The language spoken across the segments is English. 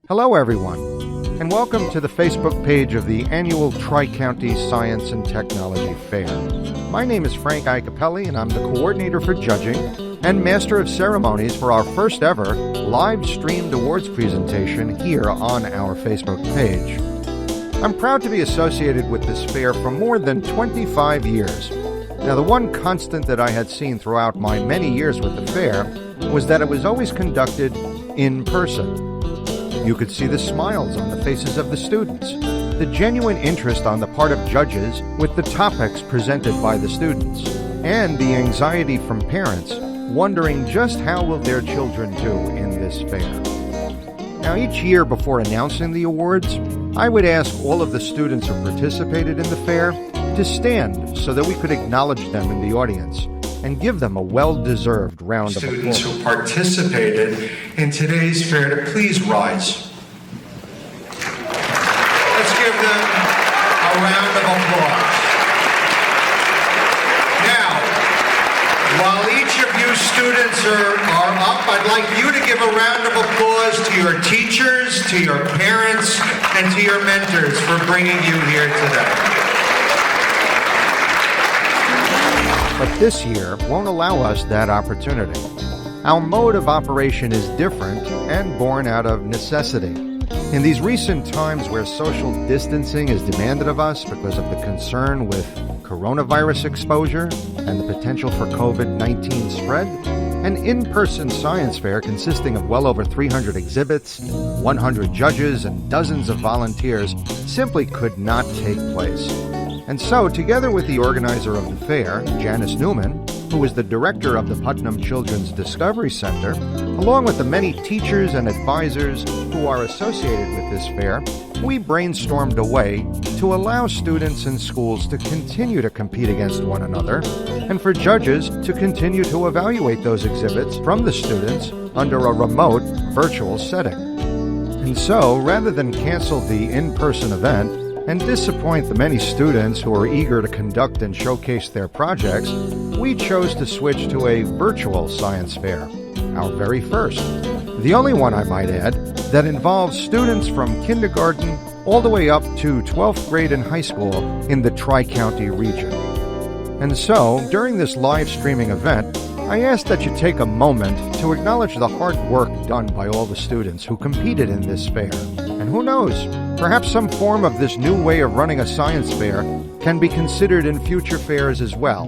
Hello, everyone, and welcome to the Facebook page of the annual Tri-County Science and Technology Fair. My name is Frank Icapelli, and I'm the coordinator for judging and master of ceremonies for our first ever live-streamed awards presentation here on our Facebook page. I'm proud to be associated with this fair for more than 25 years. Now, the one constant that I had seen throughout my many years with the fair was that it was always conducted in person. You could see the smiles on the faces of the students, the genuine interest on the part of judges with the topics presented by the students, and the anxiety from parents wondering just how will their children do in this fair. Now, each year before announcing the awards, I would ask all of the students who participated in the fair to stand so that we could acknowledge them in the audience and give them a well-deserved round of applause. Students who participated in today's fair to please rise. Let's give them a round of applause. Now, while each of you students are up, I'd like you to give a round of applause to your teachers, to your parents, and to your mentors for bringing you here today. But this year won't allow us that opportunity. Our mode of operation is different and born out of necessity. In these recent times where social distancing is demanded of us because of the concern with coronavirus exposure and the potential for COVID-19 spread, an in-person science fair consisting of well over 300 exhibits, 100 judges, and dozens of volunteers simply could not take place. And so, together with the organizer of the fair, Janice Newman, who is the director of the Putnam Children's Discovery Center, along with the many teachers and advisors who are associated with this fair, we brainstormed a way to allow students and schools to continue to compete against one another, and for judges to continue to evaluate those exhibits from the students under a remote, virtual setting. And so, rather than cancel the in-person event, and disappoint the many students who are eager to conduct and showcase their projects, we chose to switch to a virtual science fair, our very first. The only one, I might add, that involves students from kindergarten all the way up to 12th grade in high school in the Tri-County region. And so, during this live streaming event, I asked that you take a moment to acknowledge the hard work done by all the students who competed in this fair. And who knows, perhaps some form of this new way of running a science fair can be considered in future fairs as well.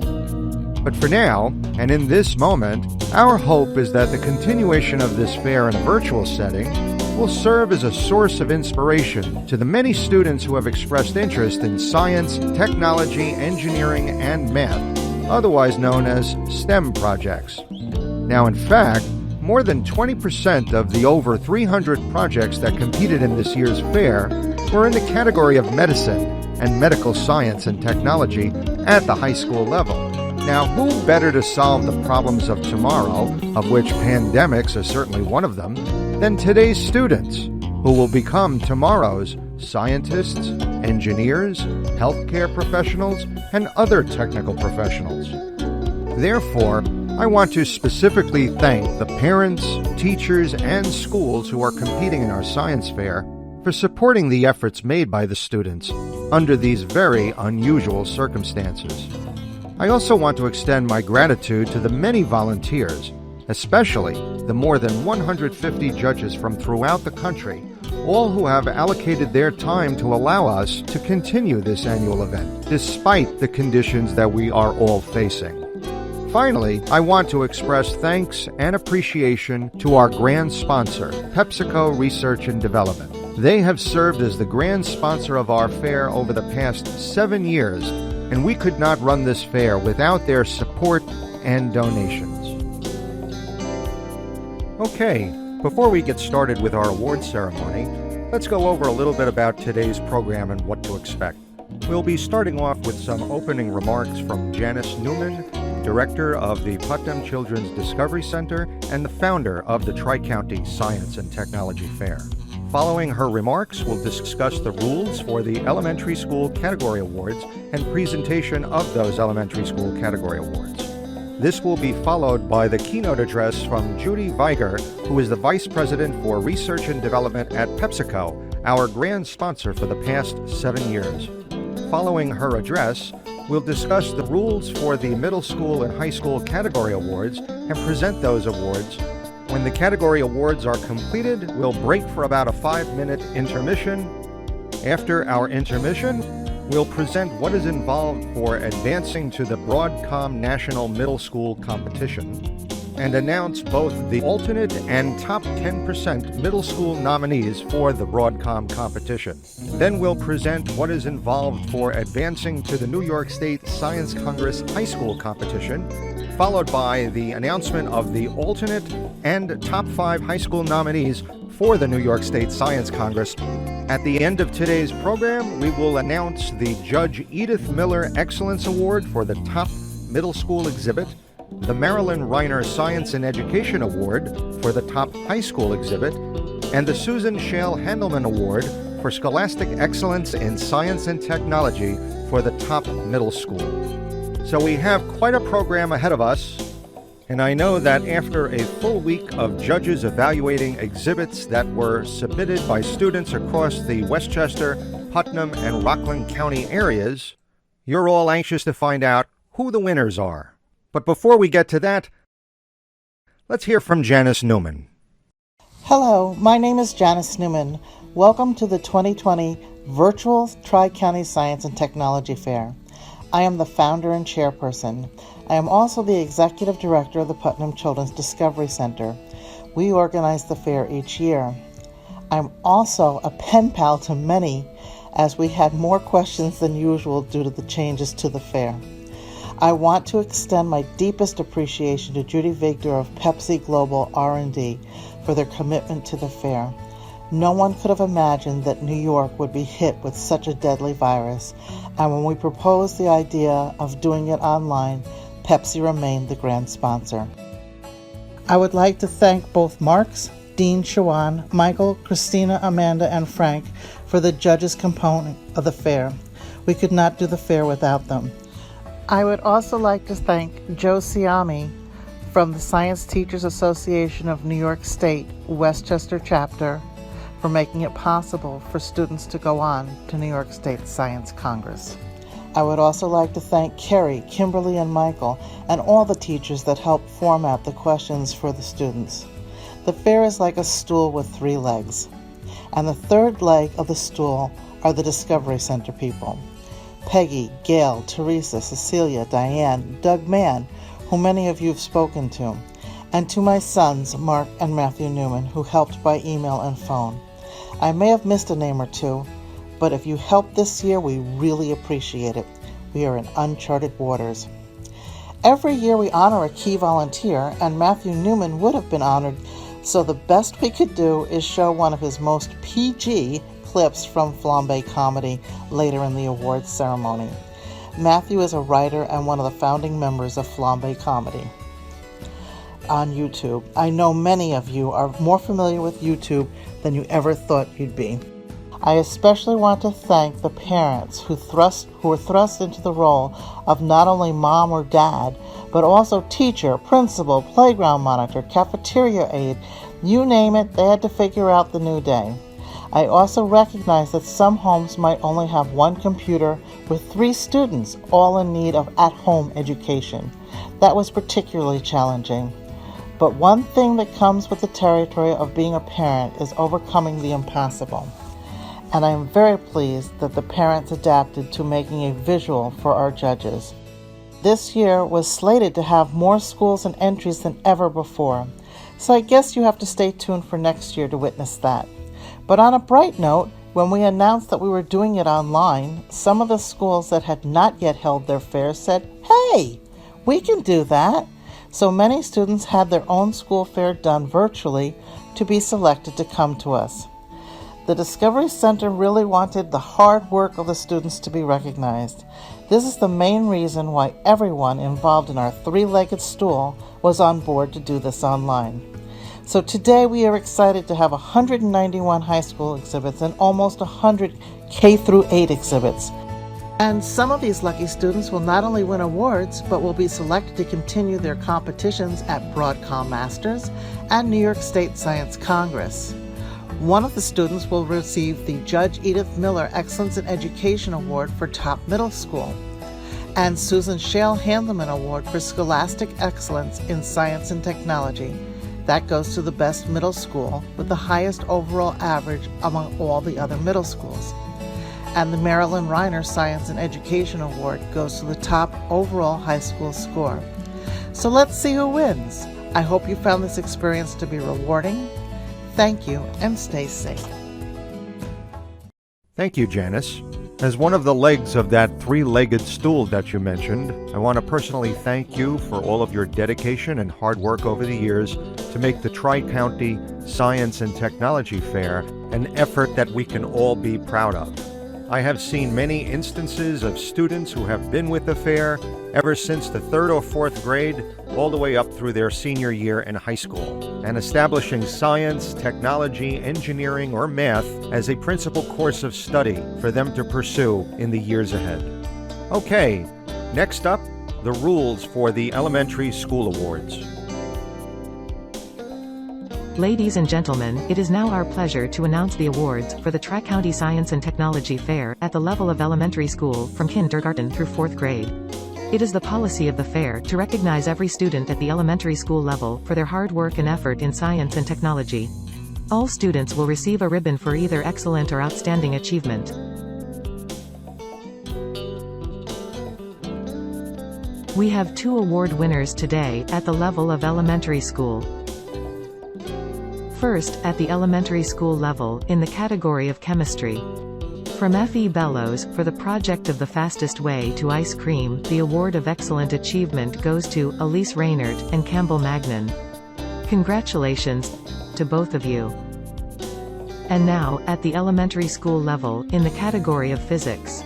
But for now, and in this moment, our hope is that the continuation of this fair in a virtual setting will serve as a source of inspiration to the many students who have expressed interest in science, technology, engineering, and math, otherwise known as STEM projects. Now, in fact, more than 20% of the over 300 projects that competed in this year's fair were in the category of medicine and medical science and technology at the high school level. Now, who better to solve the problems of tomorrow, of which pandemics are certainly one of them, than today's students, who will become tomorrow's scientists, engineers, healthcare professionals, and other technical professionals. Therefore, I want to specifically thank the parents, teachers, and schools who are competing in our science fair for supporting the efforts made by the students under these very unusual circumstances. I also want to extend my gratitude to the many volunteers, especially the more than 150 judges from throughout the country, all who have allocated their time to allow us to continue this annual event, despite the conditions that we are all facing. Finally, I want to express thanks and appreciation to our grand sponsor, PepsiCo Research and Development. They have served as the grand sponsor of our fair over the past 7 years, and we could not run this fair without their support and donations. Okay, before we get started with our award ceremony, let's go over a little bit about today's program and what to expect. We'll be starting off with some opening remarks from Janice Newman, Director of the Putnam Children's Discovery Center and the founder of the Tri-County Science and Technology Fair. Following her remarks, we'll discuss the rules for the Elementary School Category Awards and presentation of those Elementary School Category Awards. This will be followed by the keynote address from Judy Vigar, who is the Vice President for Research and Development at PepsiCo, our grand sponsor for the past 7 years. Following her address, we'll discuss the rules for the Middle School and High School Category Awards and present those awards. When the category awards are completed, we'll break for about a 5-minute intermission. After our intermission, we'll present what is involved for advancing to the Broadcom National Middle School Competition and announce both the alternate and top 10% middle school nominees for the Broadcom competition. Then we'll present what is involved for advancing to the New York State Science Congress High School Competition, followed by the announcement of the alternate and top 5 high school nominees for the New York State Science Congress. At the end of today's program, we will announce the Judge Edith Miller Excellence Award for the top middle school exhibit, the Marilyn Reiner Science and Education Award for the top high school exhibit, and the Susan Schaell Handelman Award for Scholastic Excellence in Science and Technology for the top middle school. So we have quite a program ahead of us, and I know that after a full week of judges evaluating exhibits that were submitted by students across the Westchester, Putnam, and Rockland County areas, you're all anxious to find out who the winners are. But before we get to that, let's hear from Janice Newman. Hello, my name is Janice Newman. Welcome to the 2020 Virtual Tri-County Science and Technology Fair. I am the founder and chairperson. I am also the executive director of the Putnam Children's Discovery Center. We organize the fair each year. I'm also a pen pal to many, as we had more questions than usual due to the changes to the fair. I want to extend my deepest appreciation to Judy Vigar of Pepsi Global R&D for their commitment to the fair. No one could have imagined that New York would be hit with such a deadly virus, and when we proposed the idea of doing it online, Pepsi remained the grand sponsor. I would like to thank both Marks, Dean Shawan, Michael, Christina, Amanda, and Frank for the judges component of the fair. We could not do the fair without them. I would also like to thank Joe Sciame from the Science Teachers Association of New York State, Westchester chapter, for making it possible for students to go on to New York State Science Congress. I would also like to thank Kerry, Kimberly, and Michael, and all the teachers that helped format the questions for the students. The fair is like a stool with 3 legs, and the third leg of the stool are the Discovery Center people. Peggy, Gail, Teresa, Cecilia, Diane, Doug Mann, who many of you have spoken to, and to my sons, Mark and Matthew Newman, who helped by email and phone. I may have missed a name or two, but if you helped this year, we really appreciate it. We are in uncharted waters. Every year we honor a key volunteer, and Matthew Newman would have been honored, so the best we could do is show one of his most PG clips from Flambé comedy later in the awards ceremony. Matthew is a writer and one of the founding members of Flambé comedy on YouTube. I know many of you are more familiar with YouTube than you ever thought you'd be. I especially want to thank the parents who were thrust into the role of not only mom or dad, but also teacher, principal, playground monitor, cafeteria aide, you name it, they had to figure out the new day. I also recognize that some homes might only have 1 computer with 3 students, all in need of at-home education. That was particularly challenging. But one thing that comes with the territory of being a parent is overcoming the impossible. And I am very pleased that the parents adapted to making a visual for our judges. This year was slated to have more schools and entries than ever before, so I guess you have to stay tuned for next year to witness that. But on a bright note, when we announced that we were doing it online, some of the schools that had not yet held their fair said, "Hey, we can do that." So many students had their own school fair done virtually to be selected to come to us. The Discovery Center really wanted the hard work of the students to be recognized. This is the main reason why everyone involved in our 3-legged stool was on board to do this online. So today we are excited to have 191 high school exhibits and almost 100 K through 8 exhibits. And some of these lucky students will not only win awards, but will be selected to continue their competitions at Broadcom Masters and New York State Science Congress. One of the students will receive the Judge Edith Miller Excellence in Education Award for Top Middle School and Susan Schaell Handelman Award for Scholastic Excellence in Science and Technology. That goes to the best middle school with the highest overall average among all the other middle schools. And the Marilyn Reiner Science and Education Award goes to the top overall high school score. So let's see who wins. I hope you found this experience to be rewarding. Thank you, and stay safe. Thank you, Janice. As one of the legs of that three-legged stool that you mentioned, I want to personally thank you for all of your dedication and hard work over the years to make the Tri-County Science and Technology Fair an effort that we can all be proud of. I have seen many instances of students who have been with the fair ever since the 3rd or 4th grade, all the way up through their senior year in high school, and establishing science, technology, engineering, or math as a principal course of study for them to pursue in the years ahead. Okay, next up, the rules for the Elementary School Awards. Ladies and gentlemen, it is now our pleasure to announce the awards for the Tri-County Science and Technology Fair at the level of elementary school from kindergarten through 4th grade. It is the policy of the fair to recognize every student at the elementary school level for their hard work and effort in science and technology. All students will receive a ribbon for either excellent or outstanding achievement. We have 2 award winners today at the level of elementary school. First, at the elementary school level, in the category of chemistry. From F.E. Bellows, for the project of the fastest way to ice cream, the award of excellent achievement goes to Elise Reiner and Campbell Magnan. Congratulations to both of you. And now, at the elementary school level, in the category of physics.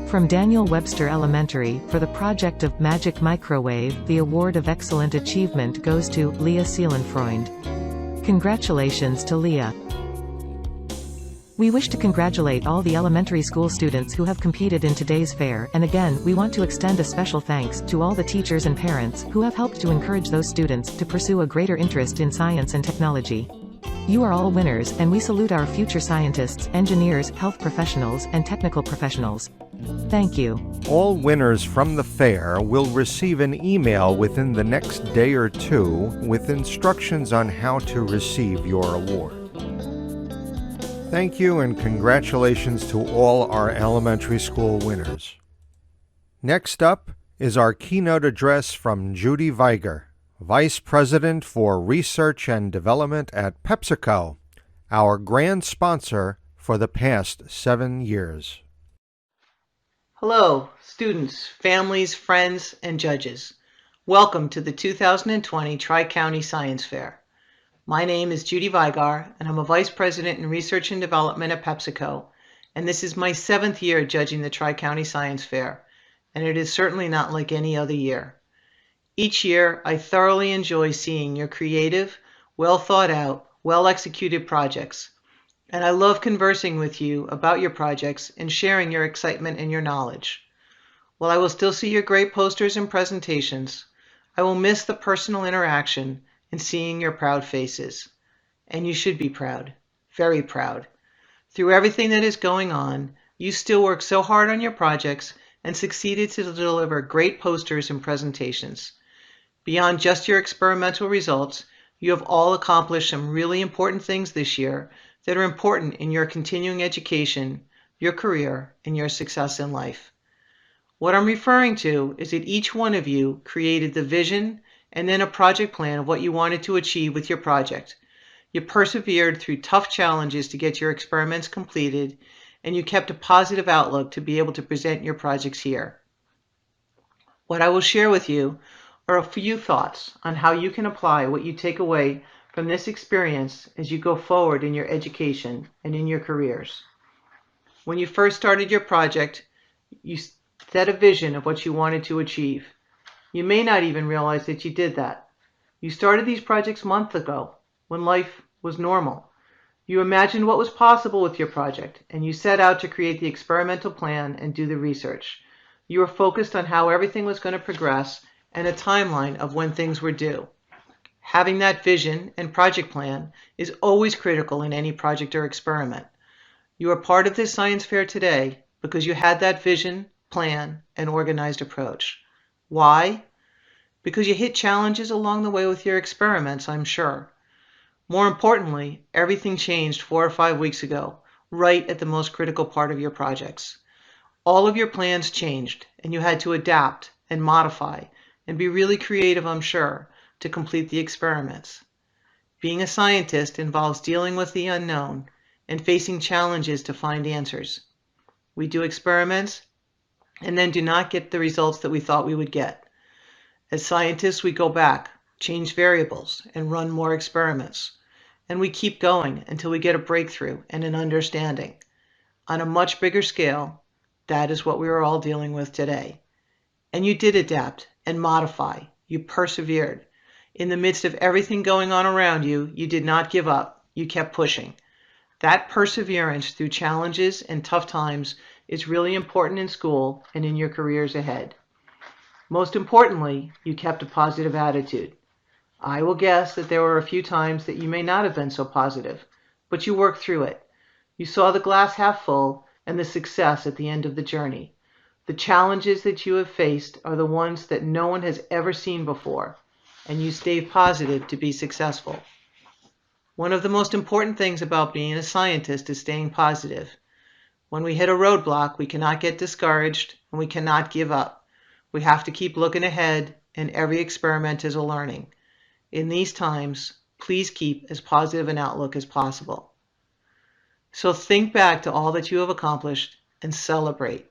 From Daniel Webster Elementary, for the project of Magic Microwave, the award of excellent achievement goes to Leah Seelenfreund. Congratulations to Leah. We wish to congratulate all the elementary school students who have competed in today's fair, and again, we want to extend a special thanks to all the teachers and parents who have helped to encourage those students to pursue a greater interest in science and technology. You are all winners, and we salute our future scientists, engineers, health professionals, and technical professionals. Thank you. All winners from the fair will receive an email within the next day or 2 with instructions on how to receive your award. Thank you and congratulations to all our elementary school winners. Next up is our keynote address from Judy Vigar, Vice President for Research and Development at PepsiCo, our grand sponsor for the past 7 years. Hello, students, families, friends, and judges. Welcome to the 2020 Tri-County Science Fair. My name is Judy Vigar, and I'm a Vice President in Research and Development at PepsiCo, and this is my 7th year judging the Tri-County Science Fair, and it is certainly not like any other year. Each year, I thoroughly enjoy seeing your creative, well-thought-out, well-executed projects, and I love conversing with you about your projects and sharing your excitement and your knowledge. While I will still see your great posters and presentations, I will miss the personal interaction and seeing your proud faces. And you should be proud, very proud. Through everything that is going on, you still work so hard on your projects and succeeded to deliver great posters and presentations. Beyond just your experimental results, you have all accomplished some really important things this year that are important in your continuing education, your career, and your success in life. What I'm referring to is that each one of you created the vision and then a project plan of what you wanted to achieve with your project. You persevered through tough challenges to get your experiments completed, and you kept a positive outlook to be able to present your projects here. What I will share with you are a few thoughts on how you can apply what you take away from this experience as you go forward in your education and in your careers. When you first started your project, you set a vision of what you wanted to achieve. You may not even realize that you did that. You started these projects months ago when life was normal. You imagined what was possible with your project, and you set out to create the experimental plan and do the research. You were focused on how everything was going to progress and a timeline of when things were due. Having that vision and project plan is always critical in any project or experiment. You are part of this science fair today because you had that vision, plan, and organized approach. Why? Because you hit challenges along the way with your experiments, I'm sure. More importantly, everything changed 4 or 5 weeks ago, right at the most critical part of your projects. All of your plans changed, and you had to adapt and modify and be really creative, I'm sure, to complete the experiments. Being a scientist involves dealing with the unknown and facing challenges to find answers. We do experiments and then do not get the results that we thought we would get. As scientists, we go back, change variables, and run more experiments. And we keep going until we get a breakthrough and an understanding. On a much bigger scale, that is what we are all dealing with today. And you did adapt and modify. You persevered. In the midst of everything going on around you, you did not give up. You kept pushing. That perseverance through challenges and tough times is really important in school and in your careers ahead. Most importantly, you kept a positive attitude. I will guess that there were a few times that you may not have been so positive, but you worked through it. You saw the glass half full and the success at the end of the journey. The challenges that you have faced are the ones that no one has ever seen before, and you stayed positive to be successful. One of the most important things about being a scientist is staying positive. When we hit a roadblock, we cannot get discouraged and we cannot give up. We have to keep looking ahead, and every experiment is a learning. In these times, please keep as positive an outlook as possible. So think back to all that you have accomplished and celebrate.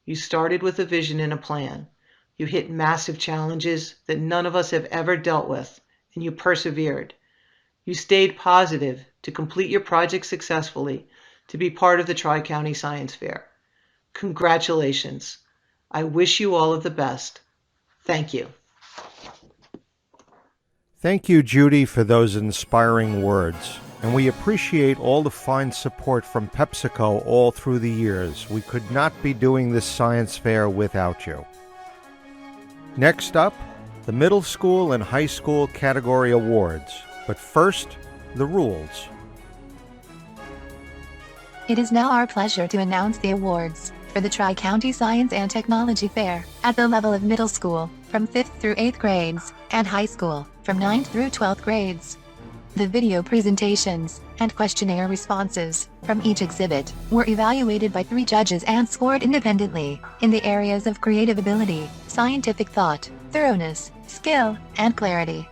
You started with a vision and a plan. You hit massive challenges that none of us have ever dealt with, and you persevered. You stayed positive to complete your project successfully, to be part of the Tri-County Science Fair. Congratulations. I wish you all of the best. Thank you. Thank you, Judy, for those inspiring words. And we appreciate all the fine support from PepsiCo all through the years. We could not be doing this science fair without you. Next up, the middle school and high school category awards. But first, the rules. It is now our pleasure to announce the awards for the Tri-County Science and Technology Fair at the level of middle school from 5th through 8th grades and high school from 9th through 12th grades. The video presentations and questionnaire responses from each exhibit were evaluated by 3 judges and scored independently in the areas of creative ability, scientific thought, thoroughness, skill, and clarity.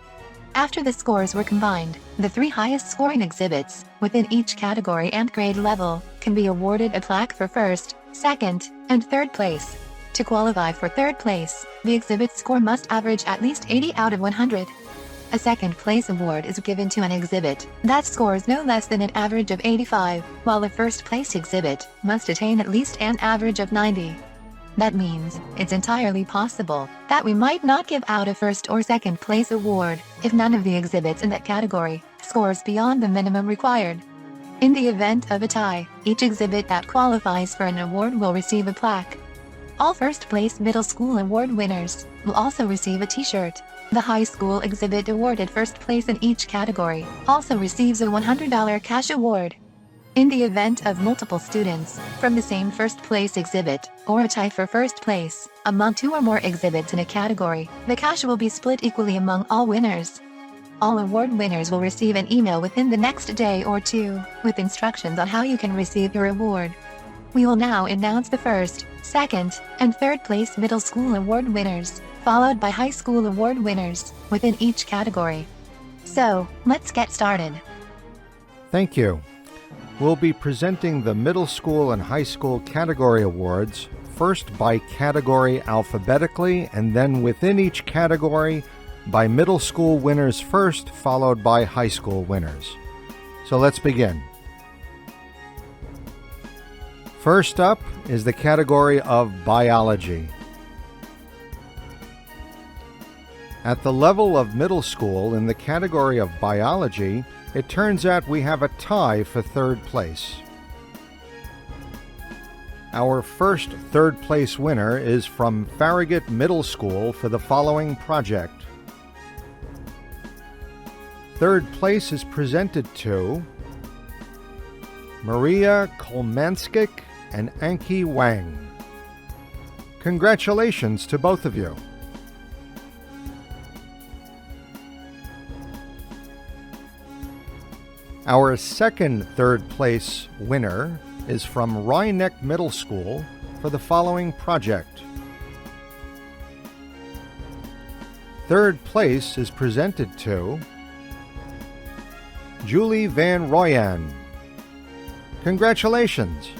After the scores were combined, the 3 highest scoring exhibits within each category and grade level can be awarded a plaque for first, second, and third place. To qualify for third place, the exhibit score must average at least 80 out of 100. A second place award is given to an exhibit that scores no less than an average of 85, while a first place exhibit must attain at least an average of 90. That means it's entirely possible that we might not give out a first or second place award if none of the exhibits in that category scores beyond the minimum required. In the event of a tie, each exhibit that qualifies for an award will receive a plaque. All first place middle school award winners will also receive a t-shirt. The high school exhibit awarded first place in each category also receives a $100 cash award. In the event of multiple students from the same first place exhibit, or a tie for first place, among 2 or more exhibits in a category, the cash will be split equally among all winners. All award winners will receive an email within the next day or 2, with instructions on how you can receive your award. We will now announce the first, second, and third place middle school award winners, followed by high school award winners within each category. So, let's get started. Thank you. We'll be presenting the middle school and high school category awards, first by category alphabetically, and then within each category by middle school winners first, followed by high school winners. So let's begin. First up is the category of biology. At the level of middle school, in the category of biology, it turns out we have a tie for third place. Our first third place winner is from Farragut Middle School for the following project. Third place is presented to Maria Kolmanskik and Anki Wang. Congratulations to both of you. Our second third place winner is from Reiner Middle School for the following project. Third place is presented to Julie Van Royan. Congratulations.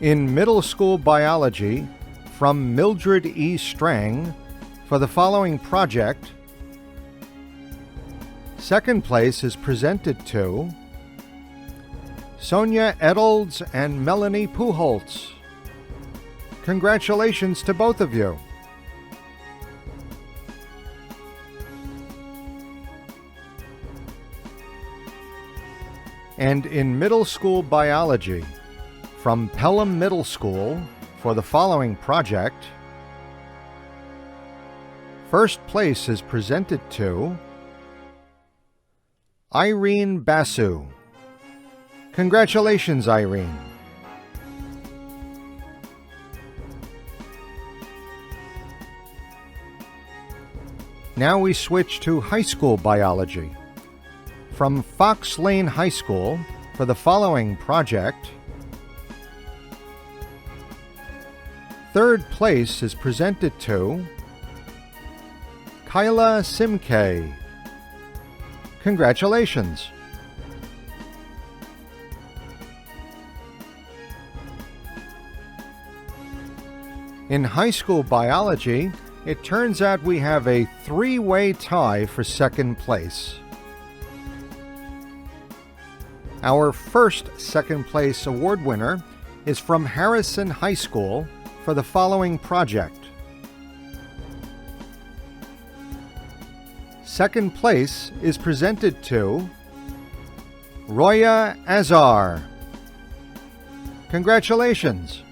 In middle school biology, from Mildred E. Strang for the following project, second place is presented to Sonia Edelds and Melanie Puholtz. Congratulations to both of you. And in middle school biology, from Pelham Middle School for the following project, first place is presented to Irene Basu. Congratulations, Irene. Now we switch to high school biology. From Fox Lane High School for the following project, third place is presented to Kyla Simke. Congratulations. In high school biology, it turns out we have a three-way tie for second place. Our first second place award winner is from Harrison High School for the following project. Second place is presented to Roya Azar. Congratulations.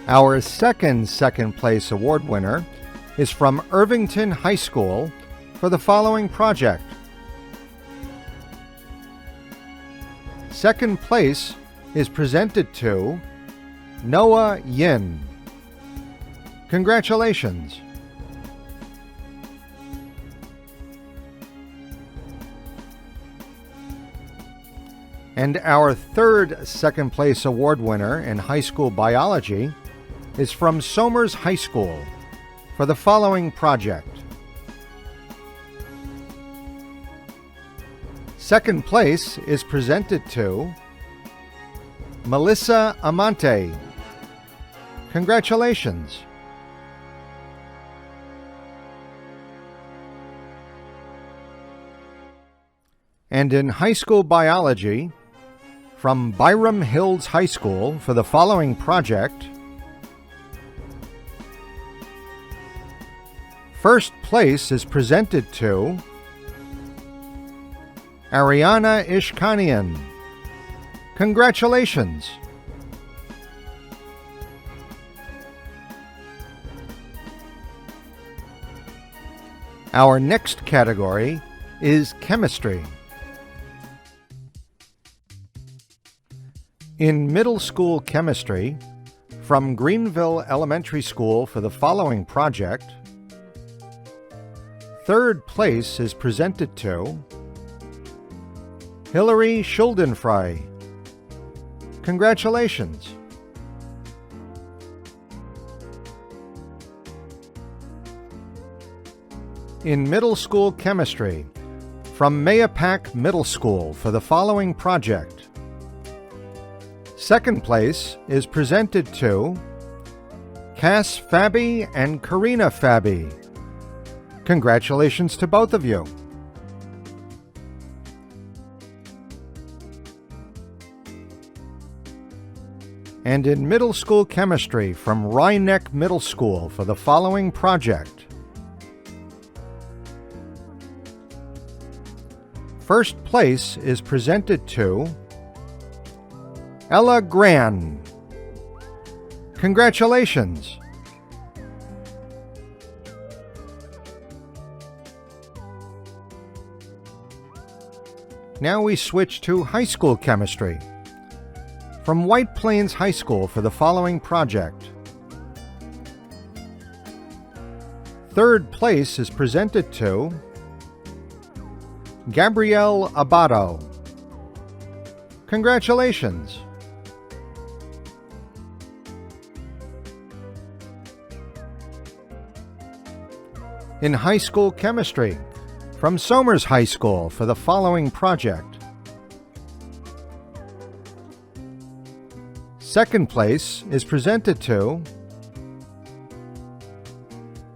Our second place award winner is from Irvington High School for the following project. Second place is presented to Noah Yin. Congratulations. And our third second place award winner in high school biology is from Somers High School for the following project. Second place is presented to Melissa Amante. Congratulations. And in high school biology, from Byram Hills High School for the following project, first place is presented to Ariana Ishkanian. Congratulations. Our next category is chemistry. In middle school chemistry, from Greenville Elementary School for the following project, third place is presented to Hillary Schuldenfrei. Congratulations. In middle school chemistry, from Mayapack Middle School for the following project, second place is presented to Cass Fabi and Karina Fabi. Congratulations to both of you. And in middle school chemistry from Reiner Middle School for the following project. First place is presented to Ella Gran. Congratulations! Now we switch to high school chemistry. From White Plains High School for the following project. Third place is presented to Gabrielle Abato. Congratulations! In high school chemistry, from Somers High School for the following project. Second place is presented to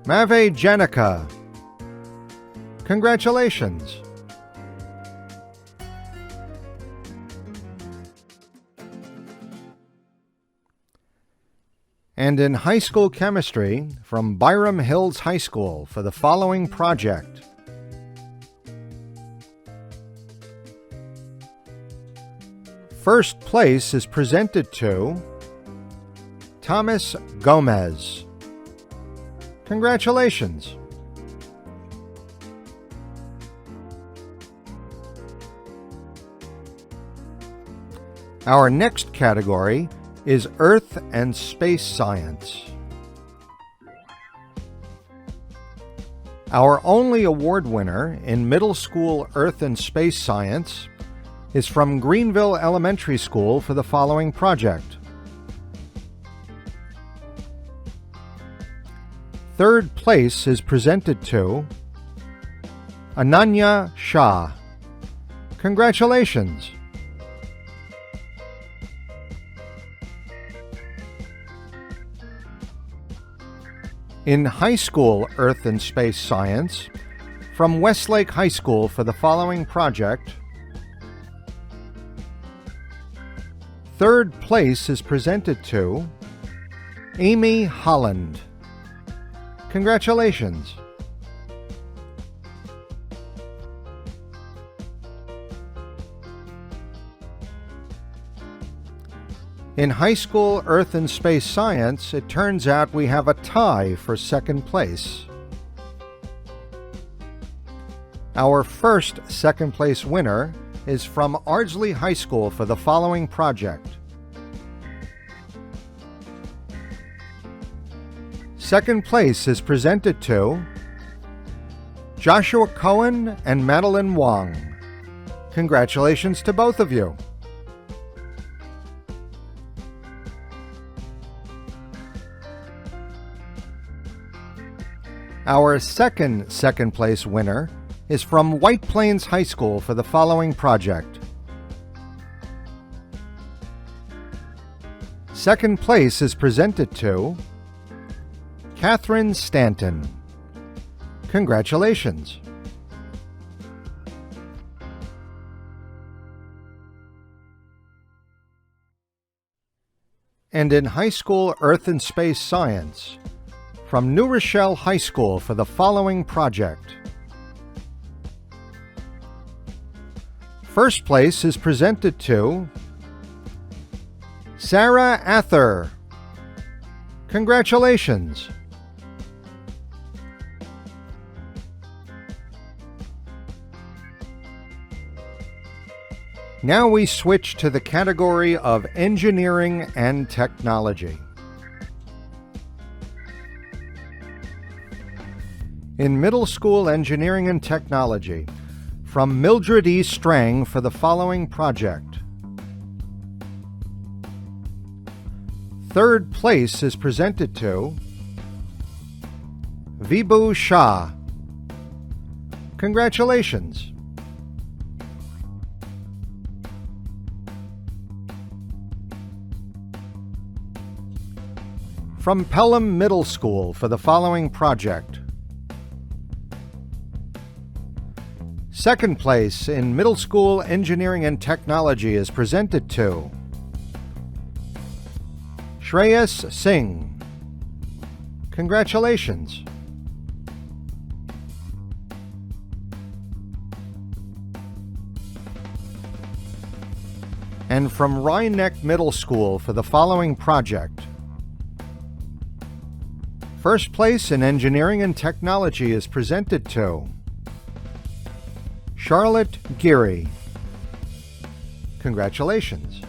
Mave Janica. Congratulations! And in high school chemistry, from Byram Hills High School for the following project. First place is presented to Thomas Gomez. Congratulations! Our next category is Earth and Space Science. Our only award winner in middle school Earth and Space Science is from Greenville Elementary School for the following project. Third place is presented to Ananya Shah. Congratulations! In high school Earth and Space Science, from Westlake High School for the following project. Third place is presented to Amy Holland. Congratulations! In high school Earth and Space Science, it turns out we have a tie for second place. Our first second place winner is from Ardsley High School for the following project. Second place is presented to Joshua Cohen and Marilyn Wong. Congratulations to both of you. Our second place winner is from White Plains High School for the following project. Second place is presented to Catherine Stanton. Congratulations! And in high school Earth and Space Science, from New Rochelle High School for the following project. First place is presented to Sarah Ather. Congratulations! Now we switch to the category of Engineering and Technology. In middle school Engineering and Technology, from Mildred E. Strang for the following project. Third place is presented to Vibhu Shah. Congratulations! From Pelham Middle School for the following project. Second place in middle school Engineering and Technology is presented to Shreyas Singh. Congratulations. And from Reiner Middle School for the following project. First place in engineering and technology is presented to Charlotte Geary. Congratulations.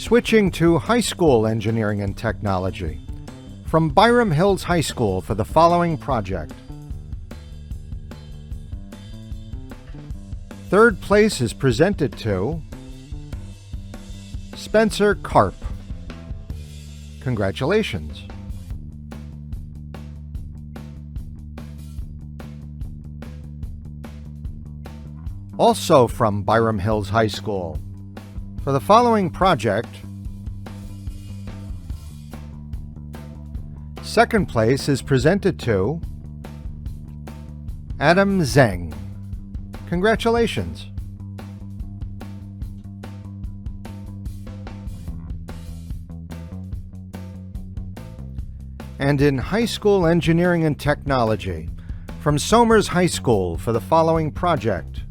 Switching to high school engineering and technology. From Byram Hills High School for the following project. Third place is presented to Spencer Karp. Congratulations. Also from Byram Hills High School, for the following project, second place is presented to Adam Zeng. Congratulations. And in high school engineering and technology, from Somers High School for the following project.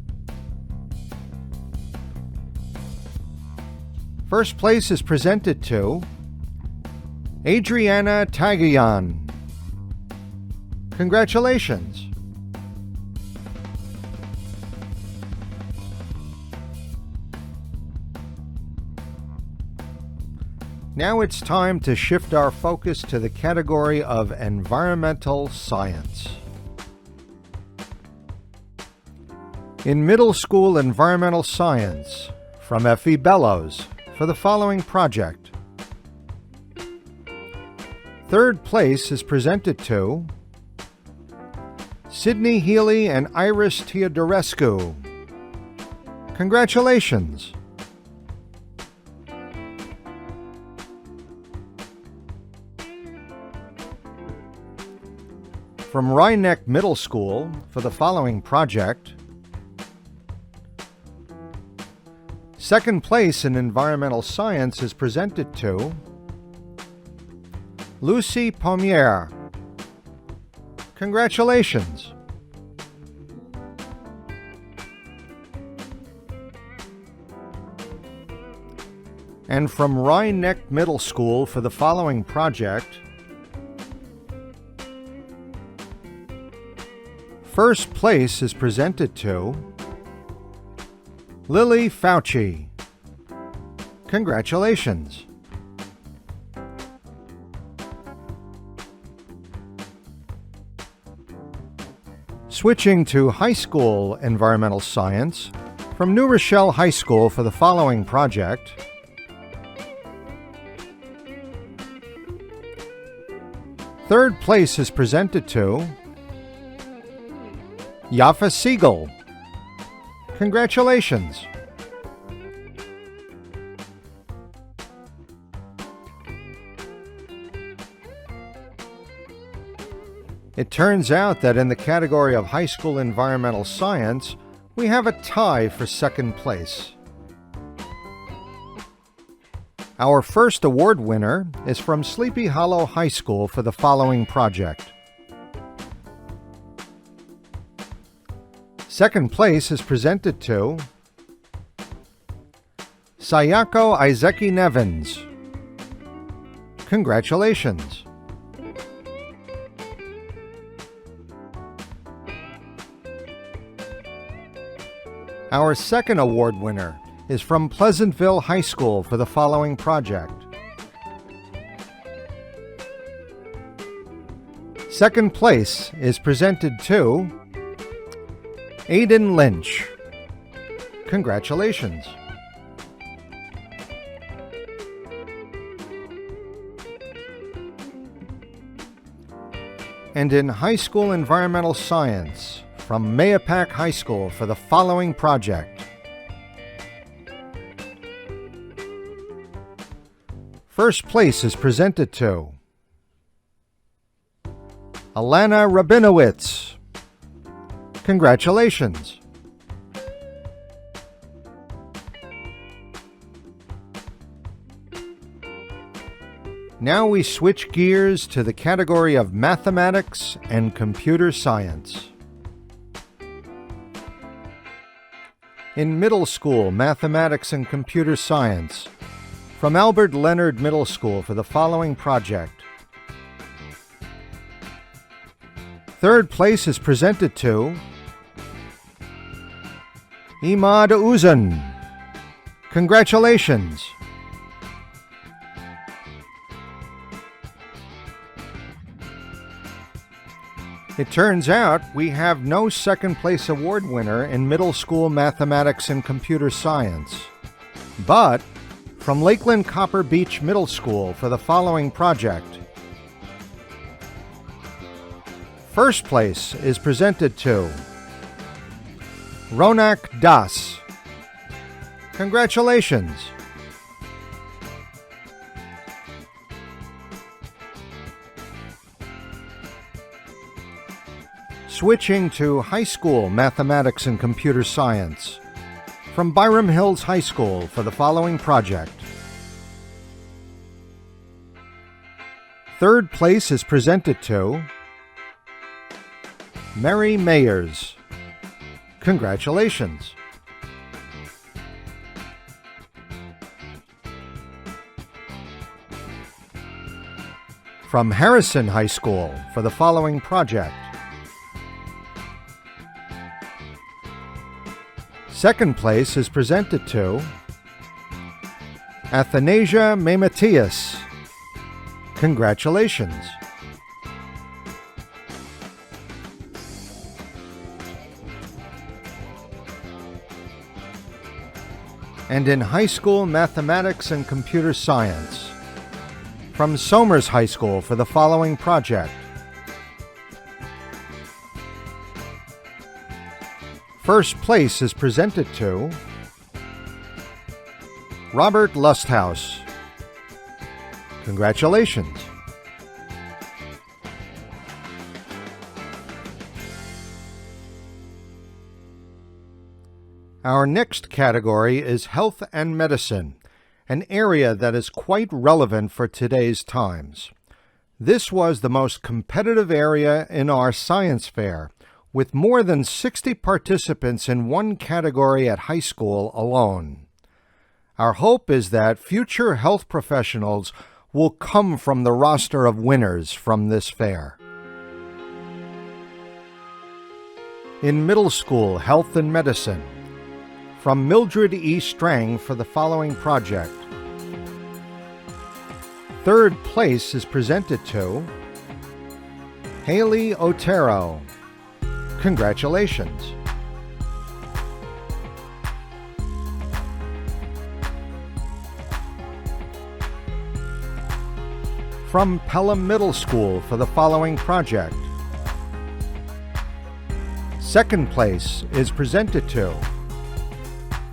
First place is presented to Adriana Tagayan. Congratulations. Now it's time to shift our focus to the category of environmental science. In middle school environmental science, from Effie Bellows for the following project. Third place is presented to Sydney Healy and Iris Teodorescu. Congratulations. From Reiner Middle School for the following project. Second place in environmental science is presented to Lucy Pommier. Congratulations. And from Reiner Middle School for the following project. First place is presented to Lily Fauci. Congratulations. Switching to high school environmental science, from New Rochelle High School for the following project. Third place is presented to Yafa Siegel. Congratulations. It turns out that in the category of high school environmental science, we have a tie for second place. Our first award winner is from Sleepy Hollow High School for the following project. Second place is presented to Sayako Izeki Nevins. Congratulations. Our second award winner is from Pleasantville High School for the following project. Second place is presented to Aidan Lynch. Congratulations. And in high school environmental science, from Mayapack High School for the following project. First place is presented to Alana Rabinowitz. Congratulations. Now we switch gears to the category of mathematics and computer science. In middle school, mathematics and computer science, from Albert Leonard Middle School for the following project. Third place is presented to Imad Uzan. Congratulations! It turns out we have no second place award winner in middle school mathematics and computer science. But from Lakeland Copper Beach Middle School for the following project. First place is presented to Ronak Das. Congratulations! Switching to high school mathematics and computer science, from Byram Hills High School for the following project. Third place is presented to Mary Mayers. Congratulations! From Harrison High School for the following project. Second place is presented to Athanasia Mematius. Congratulations! And in high school mathematics and computer science, from Somers High School for the following project. First place is presented to Robert Lusthouse. Congratulations! Our next category is health and medicine, an area that is quite relevant for today's times. This was the most competitive area in our science fair, with more than 60 participants in one category at high school alone. Our hope is that future health professionals will come from the roster of winners from this fair. In middle school health and medicine, from Mildred E. Strang for the following project. Third place is presented to Haley Otero. Congratulations! From Pelham Middle School for the following project. Second place is presented to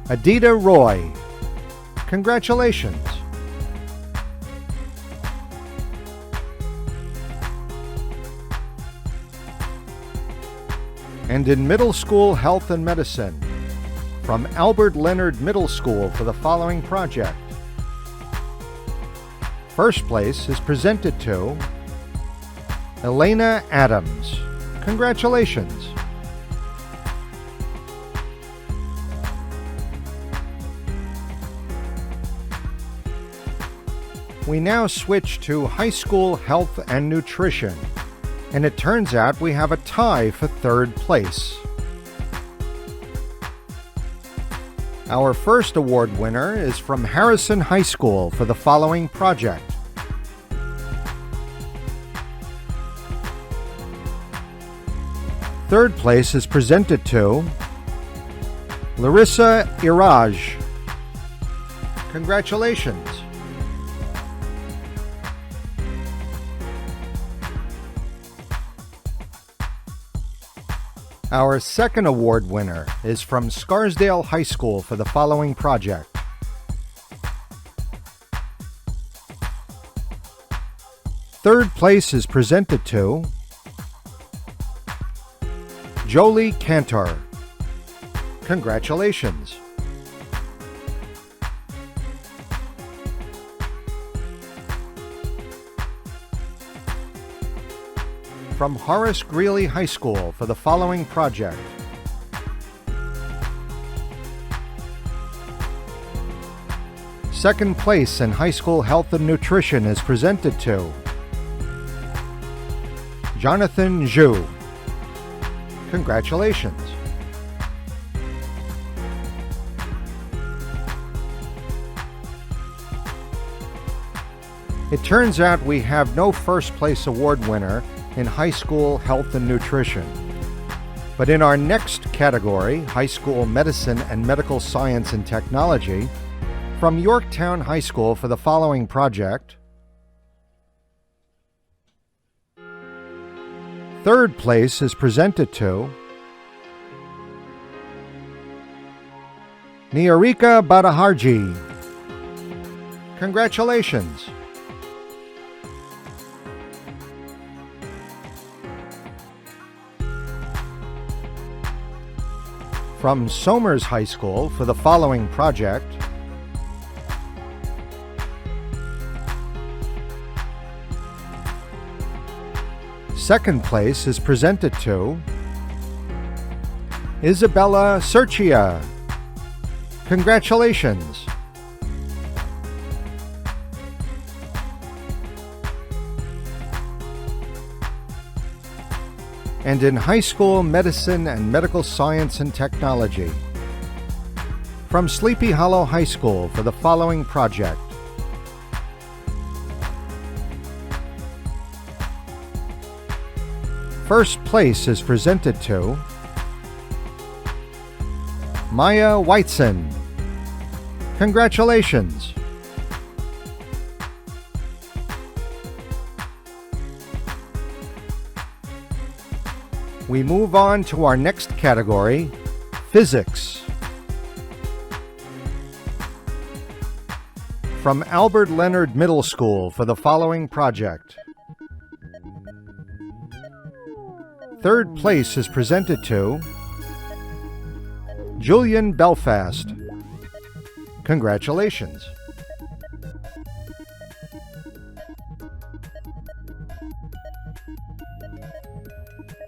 Adita Roy. Congratulations! And in middle school health and medicine, from Albert Leonard Middle School for the following project. First place is presented to Elena Adams. Congratulations! We now switch to high school health and nutrition, and it turns out we have a tie for third place. Our first award winner is from Harrison High School for the following project. Third place is presented to Larissa Iraj. Congratulations! Our second award winner is from Scarsdale High School for the following project. Third place is presented to Jolie Cantor. Congratulations! from Horace Greeley High School for the following project. Second place in high school health and nutrition is presented to Jonathan Zhu. Congratulations. It turns out we have no first place award winner in high school health and nutrition. But in our next category, high school medicine and medical science and technology, from Yorktown High School for the following project. Third place is presented to Niharika Badaharji. Congratulations. From Somers High School for the following project. Second place is presented to Isabella Serchia. Congratulations. And in high school medicine and medical science and technology, from Sleepy Hollow High School for the following project. First place is presented to Maya Whiteson. Congratulations. We move on to our next category, physics. From Albert Leonard Middle School for the following project. Third place is presented to Julian Belfast. Congratulations.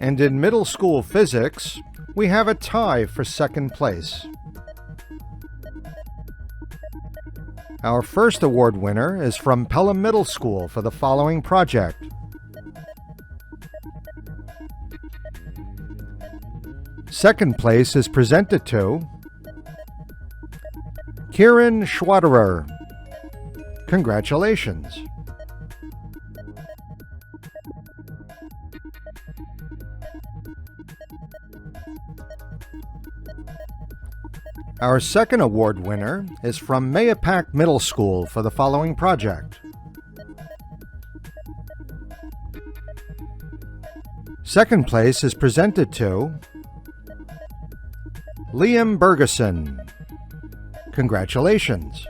And in middle school physics, we have a tie for second place. Our first award winner is from Pelham Middle School for the following project. Second place is presented to Kieran Schwaderer. Congratulations. Our second award winner is from Mayapack Middle School for the following project. Second place is presented to Liam Bergeson. Congratulations.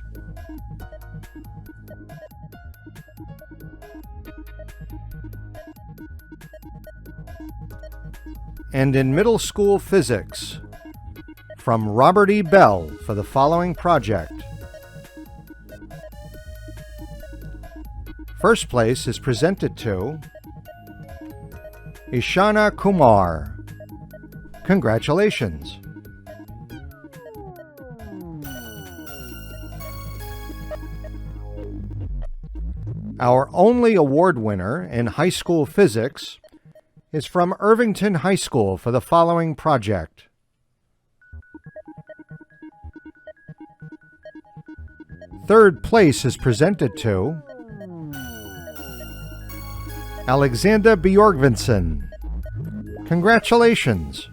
And in middle school physics, from Robert E. Bell for the following project. First place is presented to Ishana Kumar. Congratulations. Our only award winner in high school physics is from Irvington High School for the following project. Third place is presented to Alexander Bjorgvinsson. Congratulations.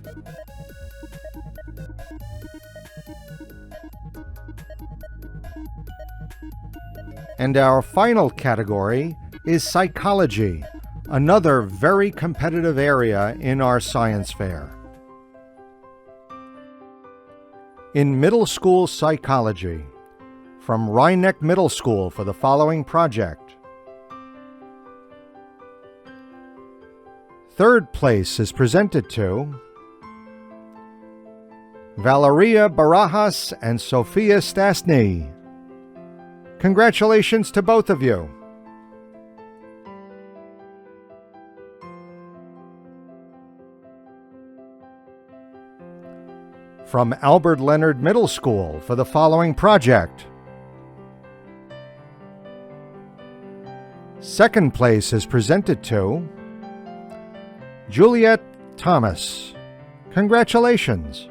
And our final category is psychology, another very competitive area in our science fair. In middle school psychology, from Reiner Middle School for the following project. Third place is presented to Valeria Barajas and Sophia Stasny. Congratulations to both of you. From Albert Leonard Middle School for the following project. Second place is presented to Juliet Thomas. Congratulations.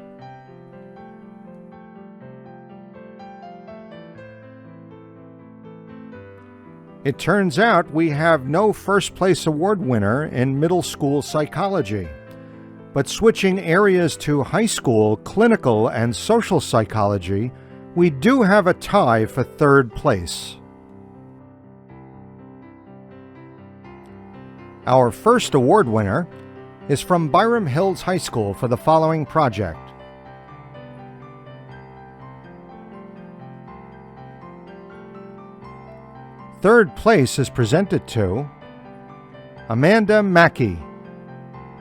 It turns out we have no first place award winner in middle school psychology, but switching areas to high school clinical and social psychology, we do have a tie for third place. Our first award winner is from Byram Hills High School for the following project. Third place is presented to Amanda Mackey.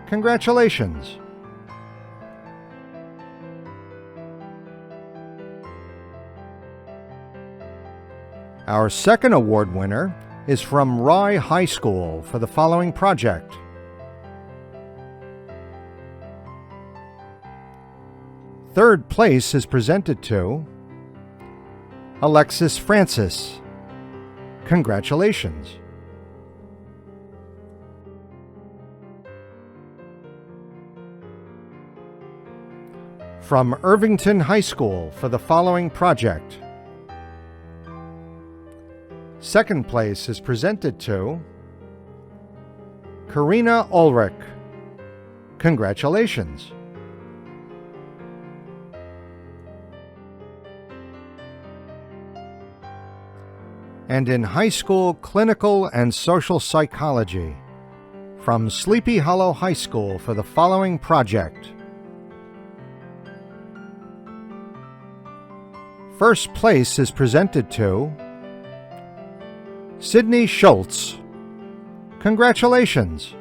Congratulations. Our second award winner is from Rye High School for the following project. Third place is presented to Alexis Francis. Congratulations. From Irvington High School for the following project. Second place is presented to Karina Ulrich. Congratulations. And in high school clinical and social psychology, from Sleepy Hollow High School for the following project. First place is presented to Sydney Schultz. Congratulations.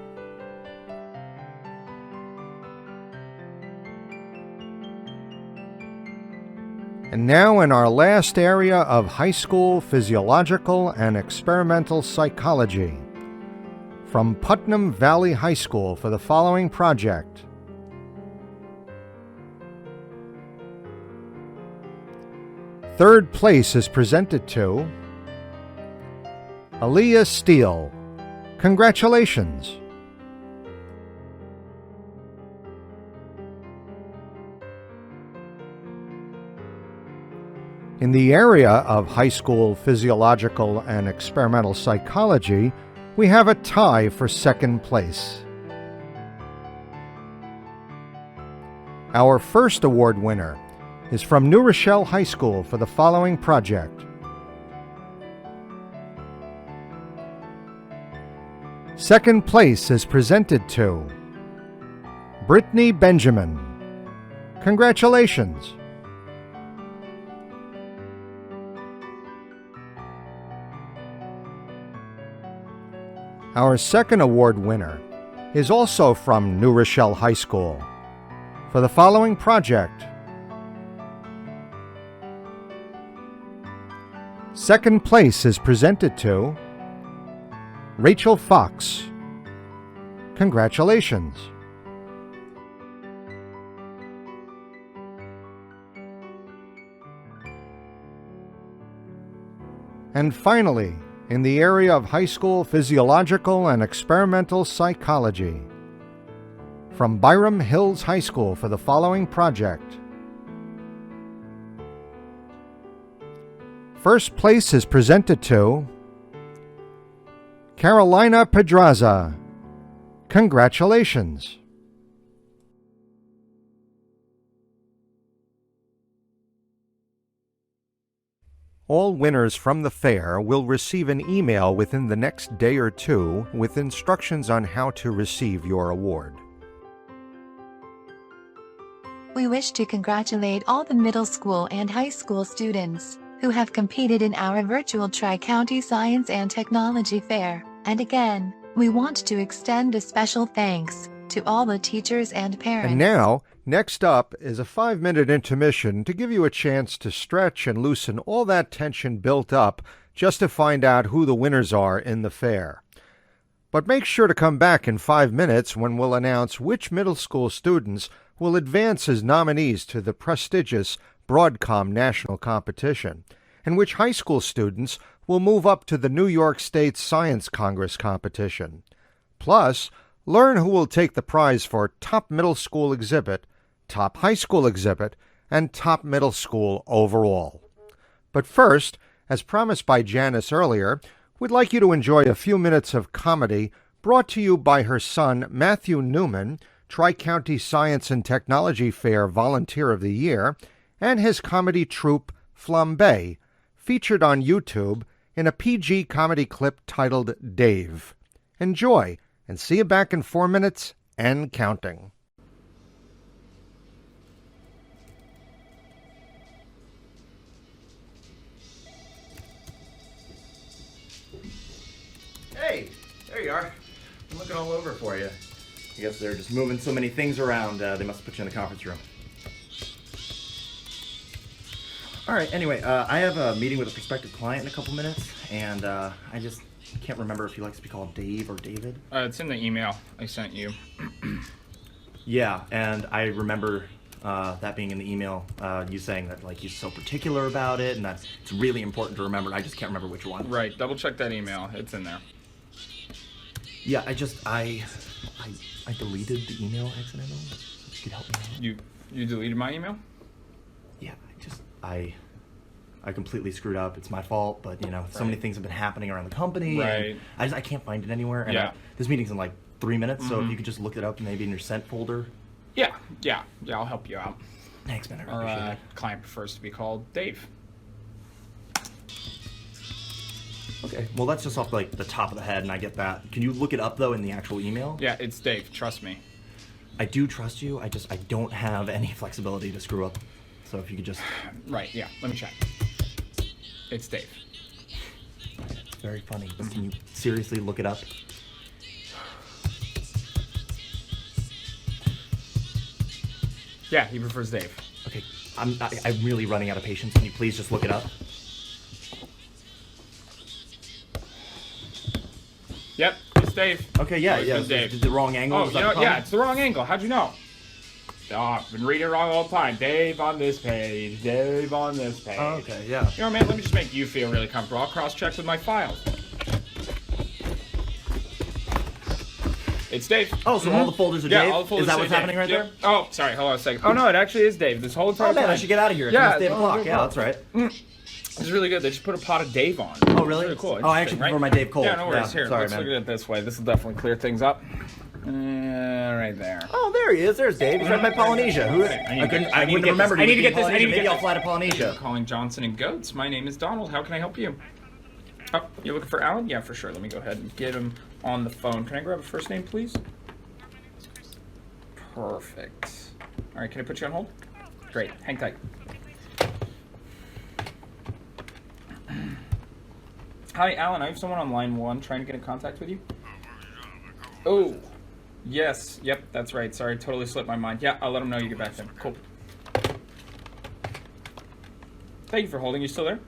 And now in our last area of high school physiological and experimental psychology, from Putnam Valley High School for the following project. Third place is presented to Aaliyah Steele. Congratulations. In the area of high school physiological and experimental psychology, we have a tie for second place. Our first award winner is from New Rochelle High School for the following project. Second place is presented to Brittany Benjamin. Congratulations. Our second award winner is also from New Rochelle High School for the following project. Second place is presented to Rachel Fox. Congratulations. And finally, in the area of high school physiological and experimental psychology, from Byram Hills High School for the following project. First place is presented to Carolina Pedraza. Congratulations. All winners from the fair will receive an email within the next day or two with instructions on how to receive your award. We wish to congratulate all the middle school and high school students who have competed in our virtual Tri-County Science and Technology Fair. And again, we want to extend a special thanks to all the teachers and parents. And now, next up is a 5-minute intermission to give you a chance to stretch and loosen all that tension built up just to find out who the winners are in the fair. But make sure to come back in 5 minutes when we'll announce which middle school students will advance as nominees to the prestigious Broadcom national competition, in which high school students will move up to the New York State Science Congress competition. Plus, learn who will take the prize for top middle school exhibit, top high school exhibit, and top middle school overall. But first, as promised by Janice earlier, we'd like you to enjoy a few minutes of comedy brought to you by her son, Matthew Newman, Tri-County Science and Technology Fair Volunteer of the Year, and his comedy troupe, Flambé, featured on YouTube in a PG comedy clip titled Dave. Enjoy, and see you back in 4 minutes and counting. Hey, there you are. I'm looking all over for you. I guess they're just moving so many things around, they must have put you in the conference room. Alright, anyway, I have a meeting with a prospective client in a couple minutes, and I just can't remember if he likes to be called Dave or David. It's in the email I sent you. Yeah, and I remember that being in the email, you saying that like he's so particular about it, and that it's really important to remember. I just can't remember which one. Right, double check that email. It's in there. Yeah, I deleted the email accidentally. You could help me out. You deleted my email? Yeah, I completely screwed up. It's my fault, but you know, so many things have been happening around the company. Right. And I can't find it anywhere. And Yeah. this meeting's in like 3 minutes, so if you could just look it up maybe in your sent folder. Yeah, I'll help you out. Thanks, man. I Our appreciate it. client prefers to be called Dave. Okay, well that's just off like the top of the head, and I get that. Can you look it up though in the actual email? Yeah, it's Dave. Trust me. I do trust you. I don't have any flexibility to screw up. So if you could just. Right. Yeah. Let me check. It's Dave. It's very funny. Can you seriously look it up? Yeah, he prefers Dave. Okay, I'm really running out of patience. Can you please just look it up? Yep, it's Dave. Okay, yeah, It's yeah. Dave. The wrong angle. Oh, Is you that know, the problem? yeah, it's the wrong angle. How'd you know? Oh, I've been reading it wrong all the time. Dave on this page. Dave on this page. Oh, okay, yeah. You know, man, let me just make you feel really comfortable. I'll cross-check with my files. It's Dave. Oh, so all the folders are Dave? All the folders Is that say what's Dave. happening right Yep. there? Oh, sorry, hold on a second. Oh, no, it actually is Dave. This whole entire Oh man, time. I should get out of here. Yeah, It's Dave no, o'clock. no Yeah, that's right. It's really good. They just put a pot of Dave on. Oh, really? It's really cool. Oh, I Interesting, actually right? prefer my Dave cold. Yeah, no worries. Yeah, Here, sorry, let's man. look at it this way. This will definitely clear things up. Right there. Oh, there he is. There's Dave. He's right by Polynesia. Who? I wouldn't have remembered. I need to get this. I need to Maybe get I'll this. fly to Polynesia. Calling Johnson and Goats. My name is Donald. How can I help you? Oh, you're looking for Alan? Yeah, for sure. Let me go ahead and get him on the phone. Can I grab a first name, please? Perfect. All right, can I put you on hold? Great. Hang tight. Hi, Alan. I have someone on line 1 trying to get in contact with you. Oh, yes. Yep, that's right. Sorry, totally slipped my mind. Yeah, I'll let him know you get back to him. Cool. Thank you for holding. You still there?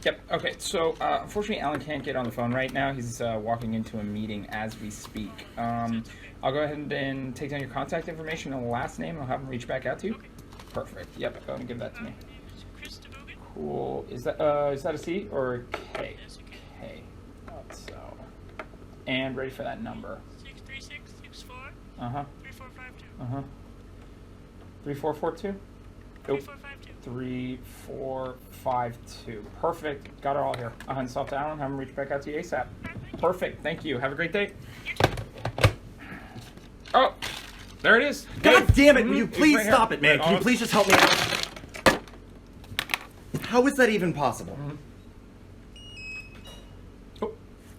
Yep. Okay, so unfortunately, Alan can't get on the phone right now. He's walking into a meeting as we speak. I'll go ahead and take down your contact information and last name, and I'll have him reach back out to you. Perfect. Yep, go ahead and give that to me. Cool. Is that a C or a K? K. So. And ready for that number. 63664. Uh-huh. 3452. Uh-huh. 3442? Nope. 3452. 3452. Perfect. Got it all here. I'll hand this off to Alan. Have him reach back out to you ASAP. Perfect. Thank you. Have a great day. Oh, there it is. God Dave. damn it! Will Mhm. you He's please right stop here. it, man? Right Can you on. please just help me out? How is that even possible? Oh,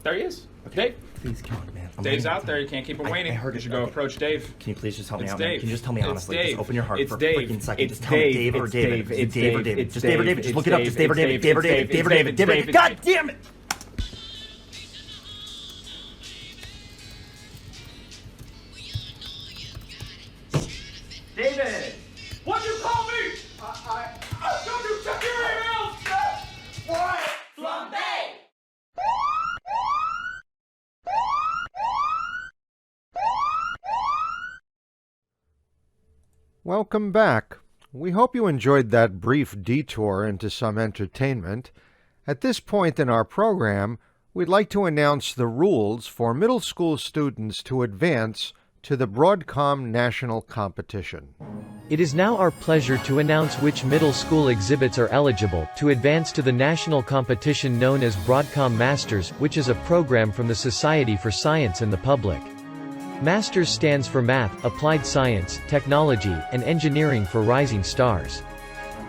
there he is. Dave. Please, come on, man. I'm Dave's running out there. You can't keep him I waiting. heard You it. should go Okay. approach Dave. Can you please just help me It's out, man? Dave. Can you just tell me It's honestly? Dave. Just open your heart It's for a Dave. freaking second. It's Just tell me Dave or It's David. Dave. Is it It's Dave or Dave. David? It's Just Dave or Dave. David. Just It's look it up. Dave. Just Dave or It's David. Dave. Dave or It's David. Dave. Dave or It's David. Dave. David. It's God Dave. damn it! David! What'd you call me? Don't you check your emails? What? Flambé! Welcome back. We hope you enjoyed that brief detour into some entertainment. At this point in our program, we'd like to announce the rules for middle school students to advance to the Broadcom National Competition. It is now our pleasure to announce which middle school exhibits are eligible to advance to the national competition known as Broadcom Masters, which is a program from the Society for Science and the Public. Masters stands for Math, Applied Science, Technology, and Engineering for Rising Stars.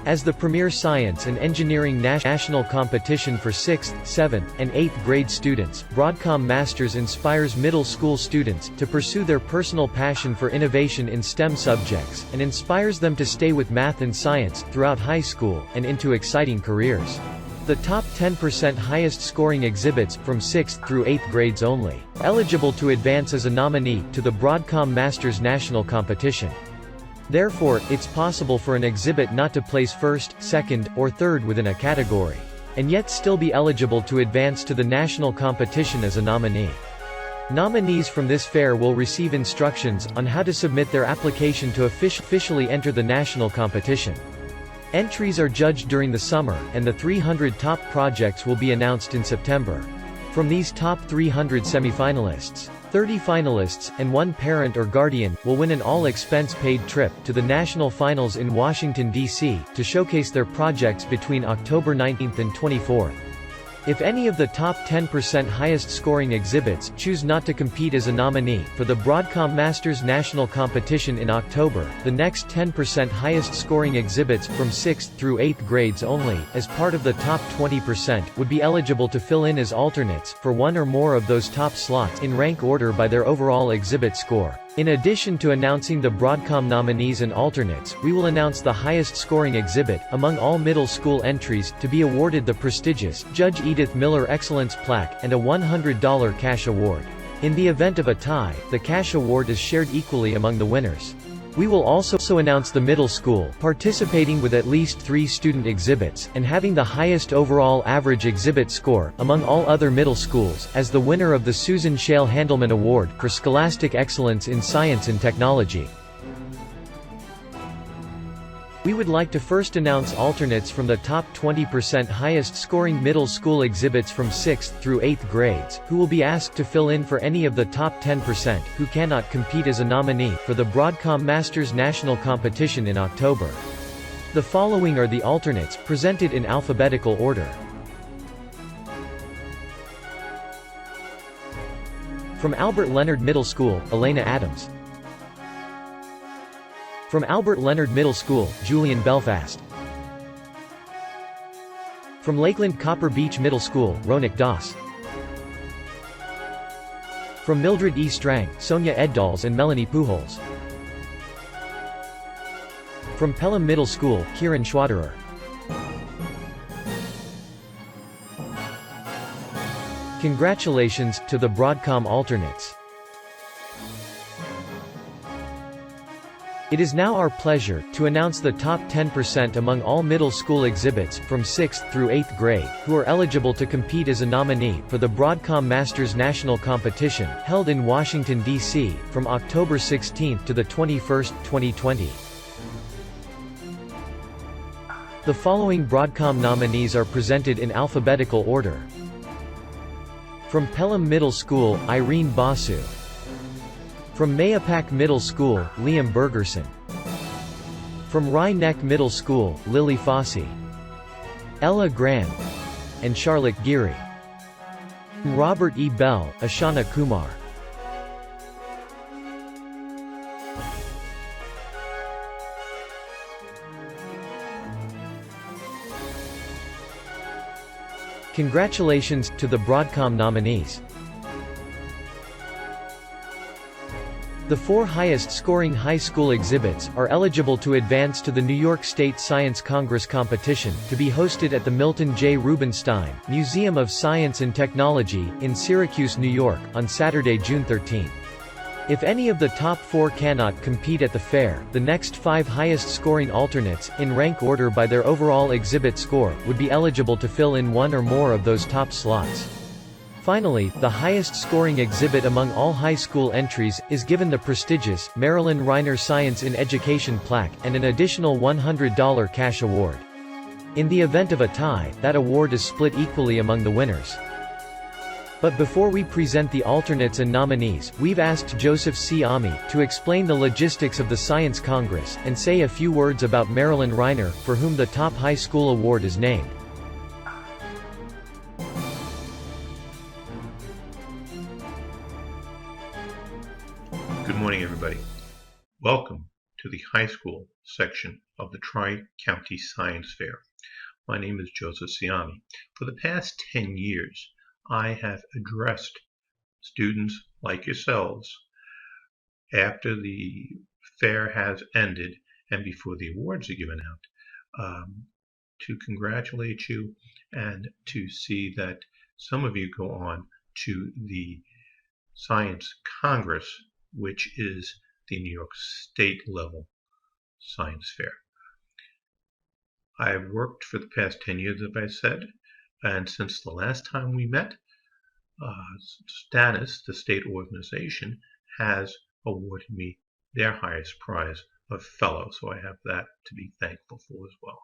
As the premier science and engineering national competition for 6th, 7th, and 8th grade students, Broadcom Masters inspires middle school students to pursue their personal passion for innovation in STEM subjects, and inspires them to stay with math and science throughout high school and into exciting careers. The top 10% highest scoring exhibits, from 6th through 8th grades only, eligible to advance as a nominee to the Broadcom Masters National Competition. Therefore, it's possible for an exhibit not to place first, second, or third within a category, and yet still be eligible to advance to the national competition as a nominee. Nominees from this fair will receive instructions on how to submit their application to officially enter the national competition. Entries are judged during the summer, and the 300 top projects will be announced in September. From these top 300 semifinalists, 30 finalists, and one parent or guardian, will win an all-expense-paid trip to the national finals in Washington, D.C., to showcase their projects between October 19th and 24th. If any of the top 10% highest scoring exhibits choose not to compete as a nominee for the Broadcom Masters National Competition in October, the next 10% highest scoring exhibits, from 6th through 8th grades only, as part of the top 20%, would be eligible to fill in as alternates for one or more of those top slots in rank order by their overall exhibit score. In addition to announcing the Broadcom nominees and alternates, we will announce the highest scoring exhibit among all middle school entries to be awarded the prestigious Judge Edith Miller Excellence Plaque and a $100 cash award. In the event of a tie, the cash award is shared equally among the winners. We will also announce the middle school participating with at least 3 student exhibits, and having the highest overall average exhibit score among all other middle schools, as the winner of the Susan Schaell Handelman Award for Scholastic Excellence in Science and Technology. We would like to first announce alternates from the top 20% highest scoring middle school exhibits from 6th through 8th grades, who will be asked to fill in for any of the top 10% who cannot compete as a nominee for the Broadcom Masters National Competition in October. The following are the alternates, presented in alphabetical order. From Albert Leonard Middle School, Elena Adams. From Albert Leonard Middle School, Julian Belfast. From Lakeland Copper Beach Middle School, Ronik Das. From Mildred E. Strang, Sonia Eddals and Melanie Pujols. From Pelham Middle School, Kieran Schwaderer. Congratulations to the Broadcom alternates. It is now our pleasure to announce the top 10% among all middle school exhibits, from 6th through 8th grade, who are eligible to compete as a nominee for the Broadcom Masters National Competition, held in Washington, D.C., from October 16th to the 21st, 2020. The following Broadcom nominees are presented in alphabetical order. From Pelham Middle School, Irene Basu. From Mayapack Middle School, Liam Bergerson. From Rye Neck Middle School, Lily Fossey. Ella Grand. And Charlotte Geary. From Robert E. Bell, Ashana Kumar. Congratulations to the Broadcom nominees. The 4 highest-scoring high school exhibits are eligible to advance to the New York State Science Congress competition, to be hosted at the Milton J. Rubenstein Museum of Science and Technology, in Syracuse, New York, on Saturday, June 13. If any of the top 4 cannot compete at the fair, the next 5 highest-scoring alternates, in rank order by their overall exhibit score, would be eligible to fill in one or more of those top slots. Finally, the highest scoring exhibit among all high school entries is given the prestigious Marilyn Reiner Science in Education plaque and an additional $100 cash award. In the event of a tie, that award is split equally among the winners. But before we present the alternates and nominees, we've asked Joseph Sciame to explain the logistics of the Science Congress, and say a few words about Marilyn Reiner, for whom the top high school award is named. Good morning, everybody. Welcome to the high school section of the Tri-County Science Fair. My name is Joseph Sciame. For the past 10 years, I have addressed students like yourselves after the fair has ended and before the awards are given out, to congratulate you and to see that some of you go on to the Science Congress, which is the New York State level science fair. I've worked for the past 10 years, as I said, and since the last time we met, STANYS, the state organization, has awarded me their highest prize of fellow, so I have that to be thankful for as well.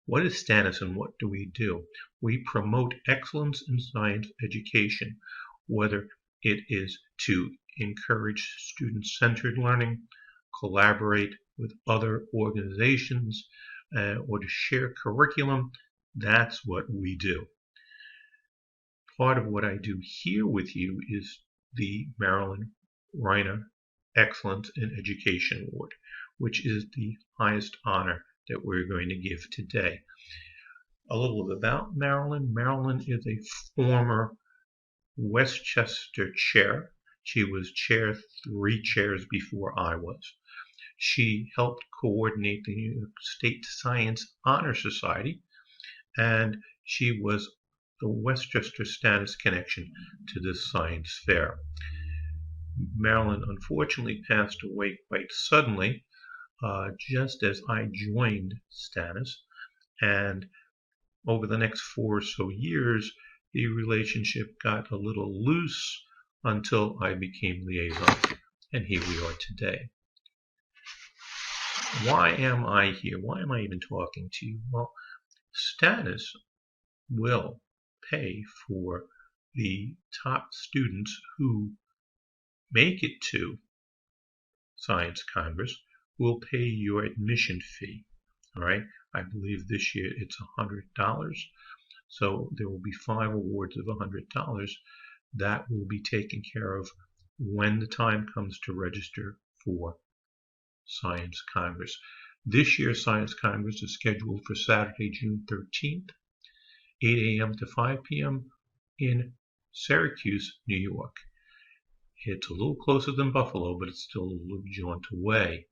What is STANYS and what do we do? We promote excellence in science education, whether it is to encourage student-centered learning, collaborate with other organizations, or to share curriculum. That's what we do. Part of what I do here with you is the Marilyn Reiner Excellence in Education Award, which is the highest honor that we're going to give today. A little about Marilyn. Marilyn is a former Westchester chair. She was chair 3 chairs before I was. She helped coordinate the New York State Science Honor Society, and she was the Westchester STANYS connection to this science fair. Marilyn unfortunately passed away quite suddenly, just as I joined STANYS, and over the next 4 or so years, the relationship got a little loose until I became liaison, and here we are today. Why am I here? Why am I even talking to you? Well, STANYS will pay for the top students who make it to Science Congress. Will pay your admission fee. All right, I believe this year it's $100. So there will be 5 awards of $100 that will be taken care of when the time comes to register for Science Congress. This year's Science Congress is scheduled for Saturday, June 13th, 8 a.m. to 5 p.m. in Syracuse, New York. It's a little closer than Buffalo, but it's still a little jaunt away.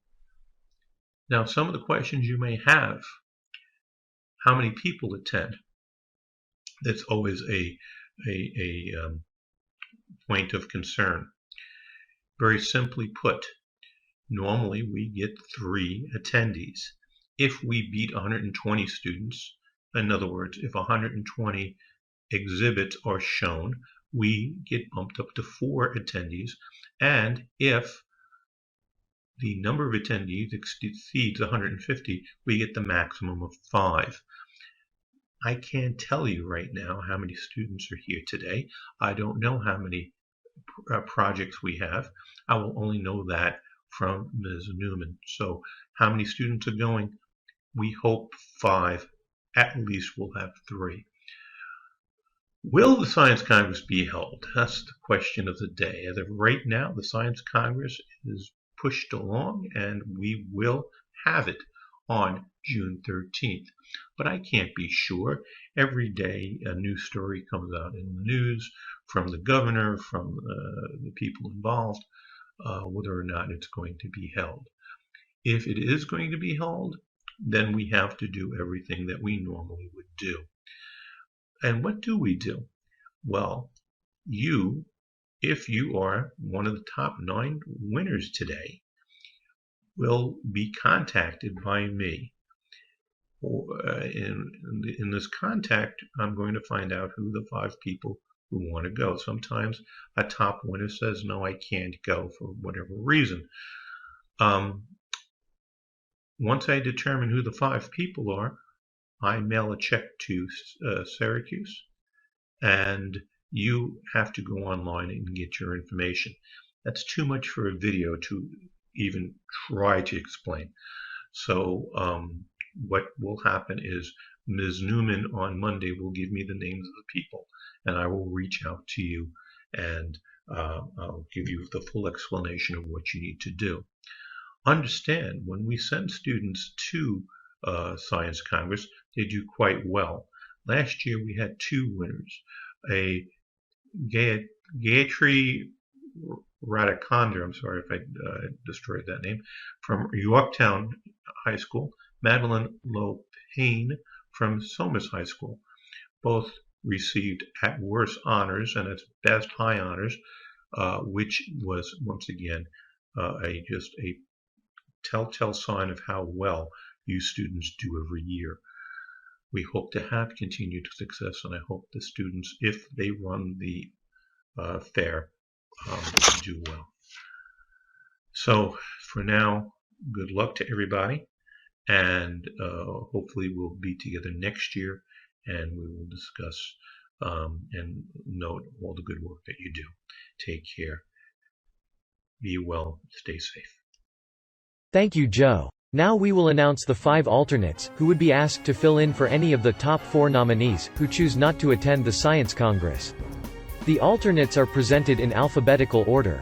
Now, some of the questions you may have: how many people attend? That's always a point of concern. Very simply put, normally we get 3 attendees. If we beat 120 students, in other words, if 120 exhibits are shown, we get bumped up to 4 attendees, and if the number of attendees exceeds 150, we get the maximum of 5. I can't tell you right now how many students are here today. I don't know how many projects we have. I will only know that from Ms. Newman. So how many students are going? We hope 5. At least we'll have 3. Will the Science Congress be held? That's the question of the day. As of right now, the Science Congress is pushed along, and we will have it on June 13th. But I can't be sure. Every day a new story comes out in the news from the governor, from the people involved, whether or not it's going to be held. If it is going to be held, then we have to do everything that we normally would do. And what do we do? Well, if you are one of the top 9 winners today, will be contacted by me. In this contact, I'm going to find out who the 5 people who want to go. Sometimes a top winner says, no, I can't go for whatever reason. Once I determine who the 5 people are, I mail a check to Syracuse, and you have to go online and get your information. That's too much for a video to even try to explain. So what will happen is Ms. Newman on Monday will give me the names of the people, and I will reach out to you, and I'll give you the full explanation of what you need to do. Understand, when we send students to Science Congress, they do quite well. Last year we had 2 winners. A Gayatri Radhakonda, I'm sorry if I destroyed that name, from Yorktown High School, Marilyn Lopane from Somers High School. Both received at worst honors and at best high honors, which was once again just a telltale sign of how well you students do every year. We hope to have continued success, and I hope the students, if they run the fair, do well. So for now, good luck to everybody, and hopefully we'll be together next year, and we will discuss and note all the good work that you do. Take care. Be well. Stay safe. Thank you, Joe. Now we will announce the 5 alternates, who would be asked to fill in for any of the top 4 nominees, who choose not to attend the Science Congress. The alternates are presented in alphabetical order.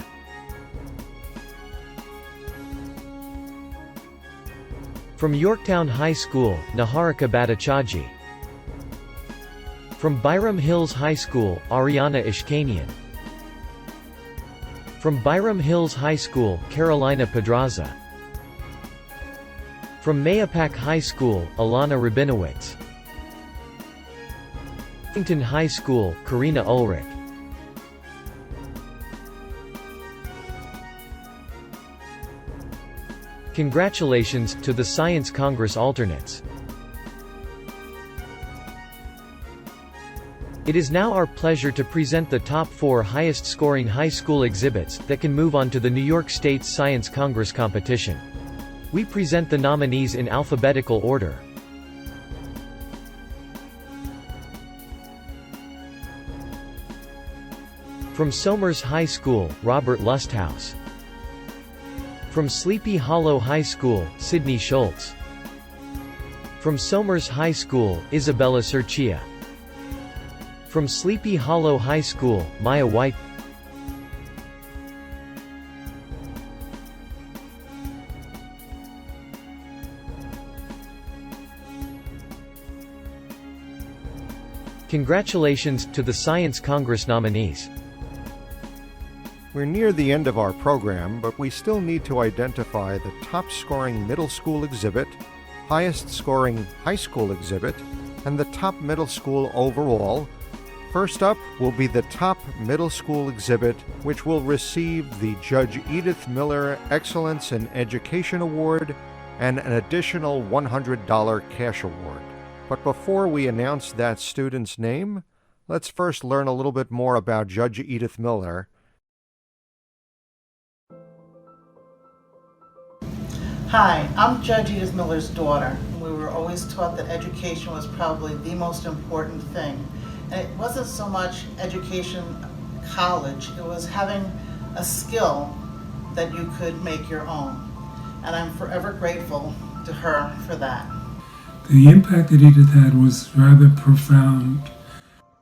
From Yorktown High School, Niharika Bhattacharjee. From Byram Hills High School, Ariana Ishkanian. From Byram Hills High School, Carolina Pedraza. From Mayapack High School, Alana Rabinowitz. Washington High School, Karina Ulrich. Congratulations to the Science Congress alternates. It is now our pleasure to present the top 4 highest-scoring high school exhibits that can move on to the New York State Science Congress competition. We present the nominees in alphabetical order. From Somers High School, Robert Lusthouse. From Sleepy Hollow High School, Sydney Schultz. From Somers High School, Isabella Serchia. From Sleepy Hollow High School, Maya White. Congratulations to the Science Congress nominees. We're near the end of our program, but we still need to identify the top-scoring middle school exhibit, highest-scoring high school exhibit, and the top middle school overall. First up will be the top middle school exhibit, which will receive the Judge Edith Miller Excellence in Education Award and an additional $100 cash award. But before we announce that student's name, let's first learn a little bit more about Judge Edith Miller. Hi, I'm Judge Edith Miller's daughter. We were always taught that education was probably the most important thing. And it wasn't so much education, college, it was having a skill that you could make your own. And I'm forever grateful to her for that. The impact that Edith had was rather profound.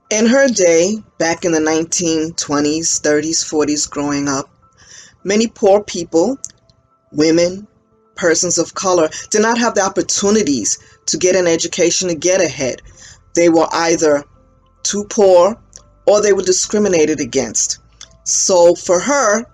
In her day, back in the 1920s, 30s, 40s, growing up, many poor people, women, persons of color, did not have the opportunities to get an education to get ahead. They were either too poor or they were discriminated against. So for her,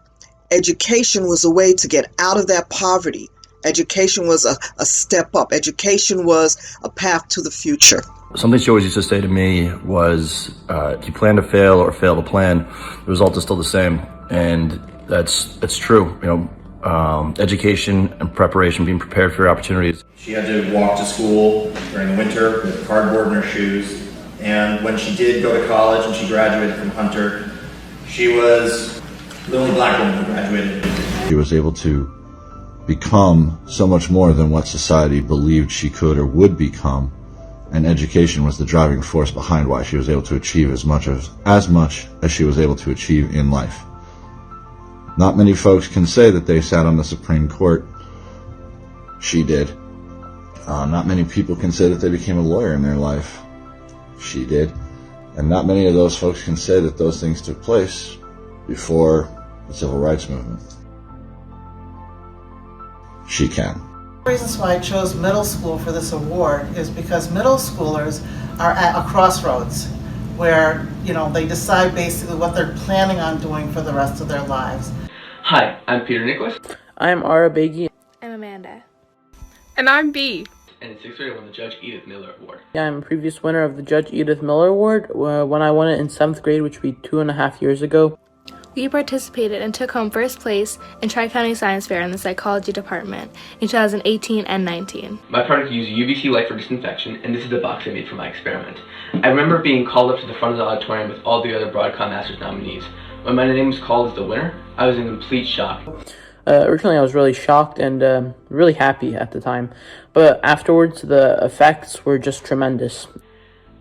education was a way to get out of that poverty. Education was a step up. Education was a path to the future. Something she always used to say to me was, if you plan to fail or fail to plan, the result is still the same. And that's true. You know, education and preparation, being prepared for your opportunities. She had to walk to school during the winter with cardboard in her shoes And when she did go to college and she graduated from Hunter, she was the only black woman who graduated. She was able to become so much more than what society believed she could or would become, and education was the driving force behind why she was able to achieve as much as she was able to achieve in life. Not many folks can say that they sat on the Supreme Court. She did. Not many people can say that they became a lawyer in their life. She did. And not many of those folks can say that those things took place before the Civil Rights Movement. She can. The reasons why I chose middle school for this award is because middle schoolers are at a crossroads where, they decide basically what they're planning on doing for the rest of their lives. Hi, I'm Peter Nicholas. I'm Ara Begi. I'm Amanda. And I'm B. And in 6th grade, I won the Judge Edith Miller Award. Yeah, I'm a previous winner of the Judge Edith Miller Award when I won it in 7th grade, which would be 2.5 years ago. We participated and took home first place in Tri-County Science Fair in the Psychology Department in 2018 and 19. My product used UVC light for disinfection, and this is the box I made for my experiment. I remember being called up to the front of the auditorium with all the other Broadcom Masters nominees. When my name was called as the winner, I was in complete shock. Originally, I was really shocked and really happy at the time, but afterwards, the effects were just tremendous.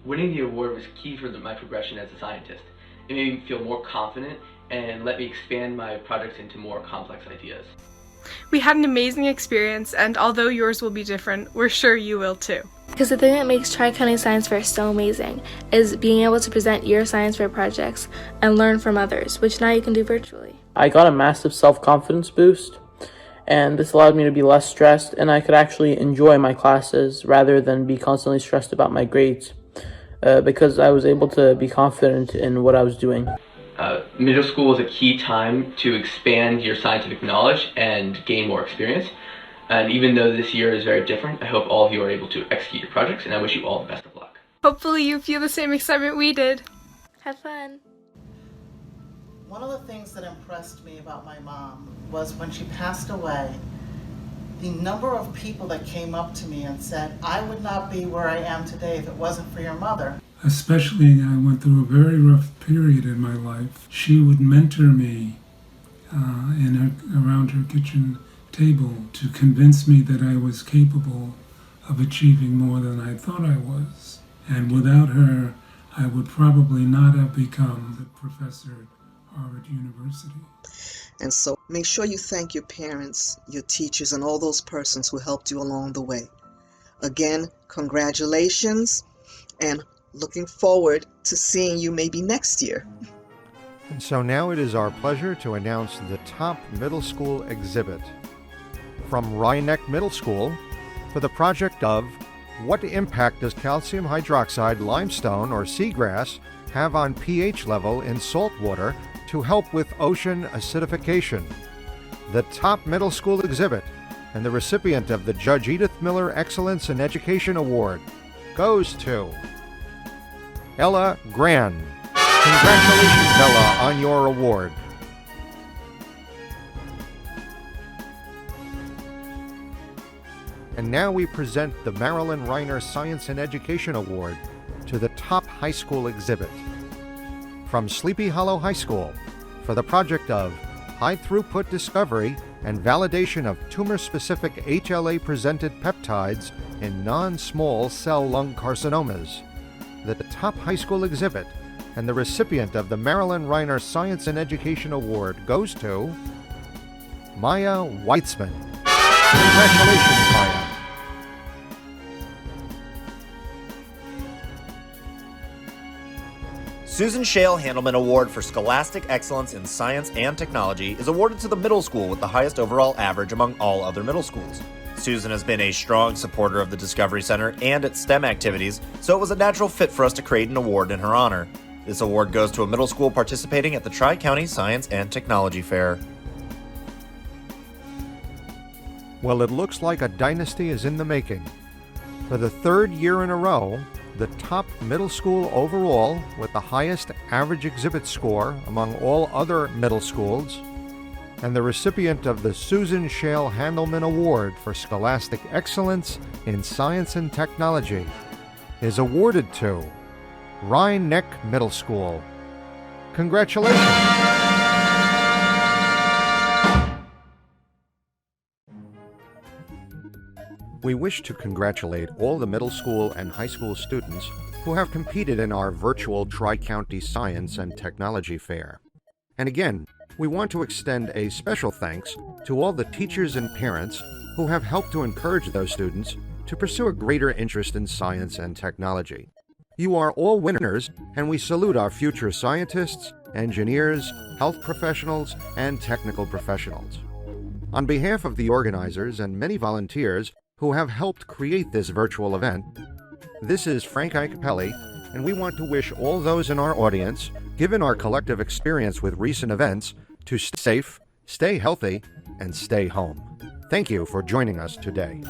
Winning the award was key for my progression as a scientist. It made me feel more confident and let me expand my projects into more complex ideas. We had an amazing experience, and although yours will be different, we're sure you will too. Because the thing that makes Tri-County Science Fair so amazing is being able to present your science fair projects and learn from others, which now you can do virtually. I got a massive self-confidence boost, and this allowed me to be less stressed, and I could actually enjoy my classes rather than be constantly stressed about my grades, because I was able to be confident in what I was doing. Middle school is a key time to expand your scientific knowledge and gain more experience. And even though this year is very different, I hope all of you are able to execute your projects, and I wish you all the best of luck. Hopefully you feel the same excitement we did. Have fun. One of the things that impressed me about my mom was when she passed away, the number of people that came up to me and said, I would not be where I am today if it wasn't for your mother. Especially, I went through a very rough period in my life. She would mentor me around her kitchen table to convince me that I was capable of achieving more than I thought I was. And without her, I would probably not have become the professor at Harvard University. And so make sure you thank your parents, your teachers, and all those persons who helped you along the way. Again, congratulations, and looking forward to seeing you maybe next year. And so now it is our pleasure to announce the top middle school exhibit. From Reiner Middle School, for the project of What Impact Does Calcium Hydroxide Limestone or Seagrass Have on pH Level in Salt Water to Help with Ocean Acidification? The top middle school exhibit and the recipient of the Judge Edith Miller Excellence in Education Award goes to Ella Gran. Congratulations, Ella, on your award. And now we present the Marilyn Reiner Science and Education Award to the top high school exhibit. From Sleepy Hollow High School, for the project of high-throughput discovery and validation of tumor-specific HLA-presented peptides in non-small cell lung carcinomas. The top high school exhibit and the recipient of the Marilyn Reiner Science and Education Award goes to Maya Weitzman. Congratulations, Maya. Susan Schaell Handelman Award for Scholastic Excellence in Science and Technology is awarded to the middle school with the highest overall average among all other middle schools. Susan has been a strong supporter of the Discovery Center and its STEM activities, so it was a natural fit for us to create an award in her honor. This award goes to a middle school participating at the Tri-County Science and Technology Fair. Well, it looks like a dynasty is in the making. For the third year in a row, the top middle school overall with the highest average exhibit score among all other middle schools, and the recipient of the Susan Schaell Handelman Award for Scholastic Excellence in Science and Technology is awarded to Reiner Middle School. Congratulations! We wish to congratulate all the middle school and high school students who have competed in our virtual Tri-County Science and Technology Fair. And again, we want to extend a special thanks to all the teachers and parents who have helped to encourage those students to pursue a greater interest in science and technology. You are all winners, and we salute our future scientists, engineers, health professionals, and technical professionals. On behalf of the organizers and many volunteers who have helped create this virtual event, this is Frank Icapelli, and we want to wish all those in our audience, given our collective experience with recent events, to stay safe, stay healthy, and stay home. Thank you for joining us today.